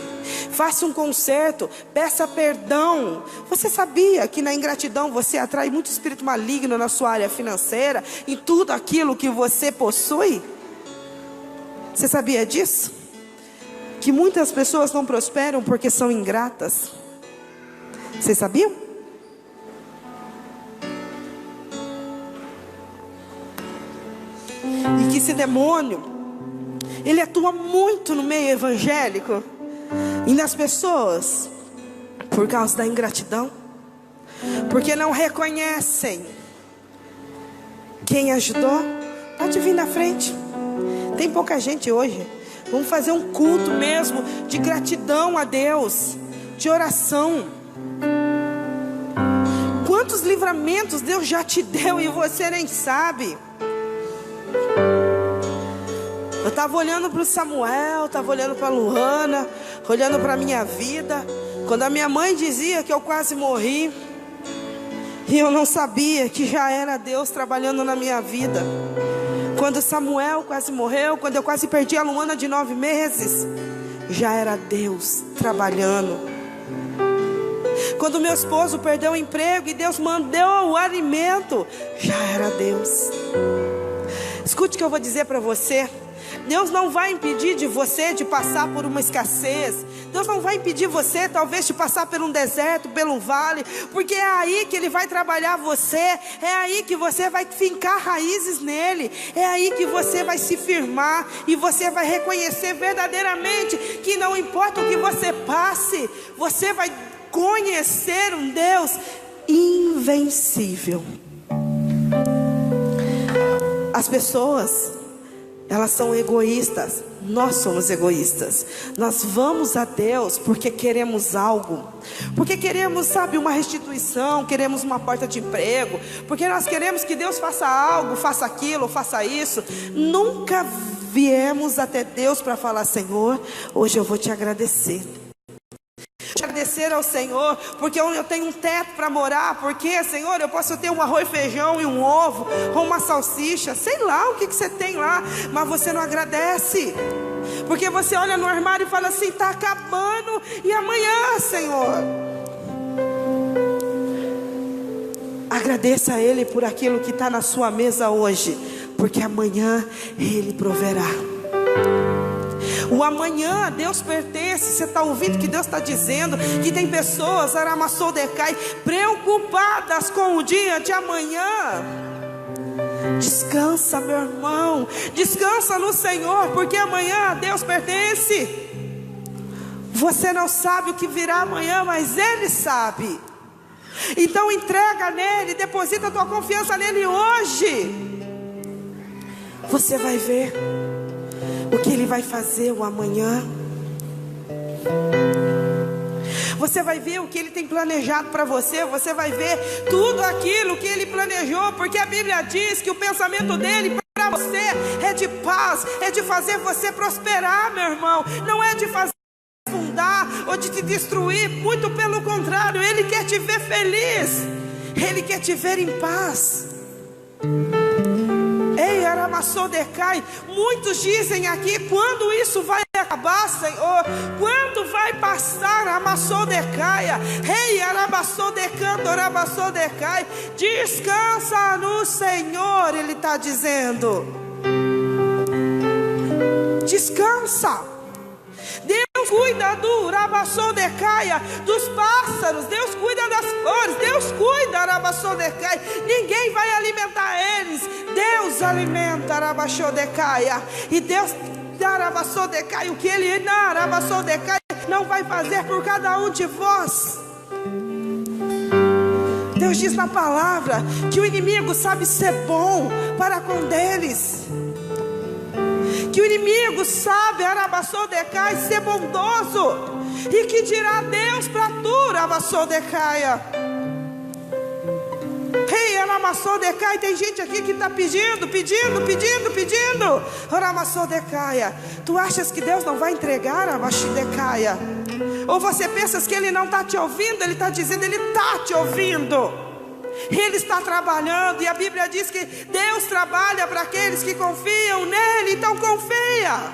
Faça um conserto, peça perdão. Você sabia que na ingratidão você atrai muito espírito maligno na sua área financeira, em tudo aquilo que você possui? Você sabia disso? Que muitas pessoas não prosperam porque são ingratas. Vocês sabiam? E que esse demônio, ele atua muito no meio evangélico e nas pessoas por causa da ingratidão, porque não reconhecem quem ajudou. Pode vir na frente, tem pouca gente hoje. Vamos fazer um culto mesmo de gratidão a Deus, de oração. Quantos livramentos Deus já te deu e você nem sabe? Eu estava olhando para o Samuel, estava olhando para a Luana, olhando para a minha vida, quando a minha mãe dizia que eu quase morri, e eu não sabia que já era Deus trabalhando na minha vida. Quando Samuel quase morreu, quando eu quase perdi a Luana de 9 meses, já era Deus trabalhando. Quando meu esposo perdeu o emprego e Deus mandou o alimento, já era Deus. Escute o que eu vou dizer para você. Deus não vai impedir de você de passar por uma escassez. Deus não vai impedir você talvez de passar por um deserto, por um vale, porque é aí que Ele vai trabalhar você. É aí que você vai fincar raízes nele. É aí que você vai se firmar e você vai reconhecer verdadeiramente que não importa o que você passe, você vai conhecer um Deus invencível. As pessoas, elas são egoístas. Nós somos egoístas. Nós vamos a Deus porque queremos algo, porque queremos, sabe, uma restituição, queremos uma porta de emprego, porque nós queremos que Deus faça algo, faça aquilo, faça isso. Nunca viemos até Deus para falar: Senhor, hoje eu vou te agradecer. Agradecer ao Senhor, porque eu tenho um teto para morar, porque, Senhor, eu posso ter um arroz, feijão e um ovo, ou uma salsicha, sei lá o que você tem lá, mas você não agradece, porque você olha no armário e fala assim: está acabando, e amanhã, Senhor? Agradeça a Ele por aquilo que está na sua mesa hoje, porque amanhã Ele proverá. O amanhã a Deus pertence. Você está ouvindo que Deus está dizendo? Que tem pessoas, Aramassodecai, preocupadas com o dia de amanhã. Descansa, meu irmão, descansa no Senhor, porque amanhã a Deus pertence. Você não sabe o que virá amanhã, mas Ele sabe. Então entrega nele, deposita a tua confiança nele hoje. Você vai ver o que Ele vai fazer o amanhã. Você vai ver o que Ele tem planejado para você. Você vai ver tudo aquilo que Ele planejou, porque a Bíblia diz que o pensamento dEle para você é de paz, é de fazer você prosperar, meu irmão. Não é de fazer afundar ou de te destruir, muito pelo contrário. Ele quer te ver feliz, Ele quer te ver em paz. Ei, Aramassodecai, muitos dizem aqui: quando isso vai acabar, Senhor? Quando vai passar, Amassodecaia? Ei, Arabassodecando, Arabassodecai, descansa no Senhor, Ele está dizendo. Descansa. Deus cuida do Rabassodecaia, dos pássaros. Deus cuida das flores. Deus cuida, Rabassodecaia. Ninguém vai alimentar eles. Deus alimenta, Rabassodecaia. E Deus dá, Rabassodecaia, o que Ele dá, Rabassodecaia, não vai fazer por cada um de vós. Deus diz na palavra que o inimigo sabe ser bom para com deles. Que o inimigo sabe, Arabassodecai, ser bondoso. E que dirá Deus para tu, Arabassodecai. Ei, Arabassodecai, tem gente aqui que está pedindo. Arabassodecai, tu achas que Deus não vai entregar, Arabassodecai? Ou você pensa que Ele não está te ouvindo? Ele está dizendo, Ele está te ouvindo. Ele está trabalhando, e a Bíblia diz que Deus trabalha para aqueles que confiam nele. Então confia,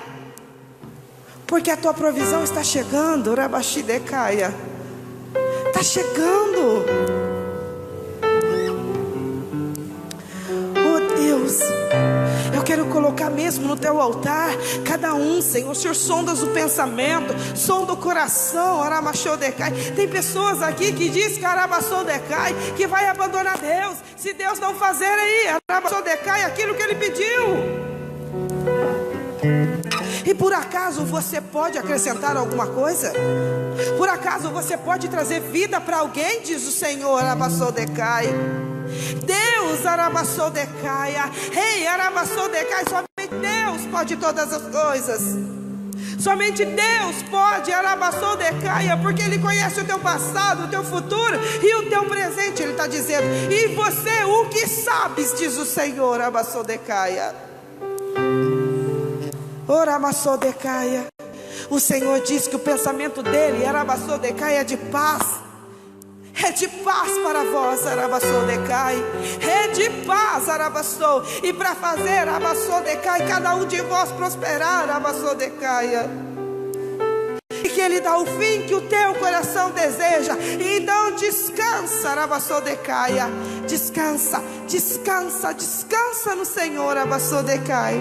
porque a tua provisão está chegando, Rabashidecaia. Está chegando. Oh Deus, eu quero colocar mesmo no teu altar cada um, Senhor. O Senhor sonda o pensamento, sonda o coração, Aramashodecai. Tem pessoas aqui que dizem que Aramashodecai, que vai abandonar Deus se Deus não fazer aí, Aramashodecai, aquilo que Ele pediu. E por acaso você pode acrescentar alguma coisa? Por acaso você pode trazer vida para alguém? Diz o Senhor, Aramashodecai. Deus, Aramassodecaia. Ei, Aramassodecaia, somente Deus pode todas as coisas. Somente Deus pode, Aramassodecaia, porque Ele conhece o teu passado, o teu futuro e o teu presente. Ele está dizendo, e você o que sabes, diz o Senhor, Aramassodecaia. Oramassodecaia. O Senhor diz que o pensamento dele, Aramassodecaia, é de paz. É de paz para vós, Arabassodecai. É de paz, Arabassou. E para fazer, Arabassodecai, cada um de vós prosperar, Arabassodecaia. E que Ele dá o fim que o teu coração deseja. Então descansa, Arabassodecaia. Descansa, descansa, descansa no Senhor, Arabassodecai.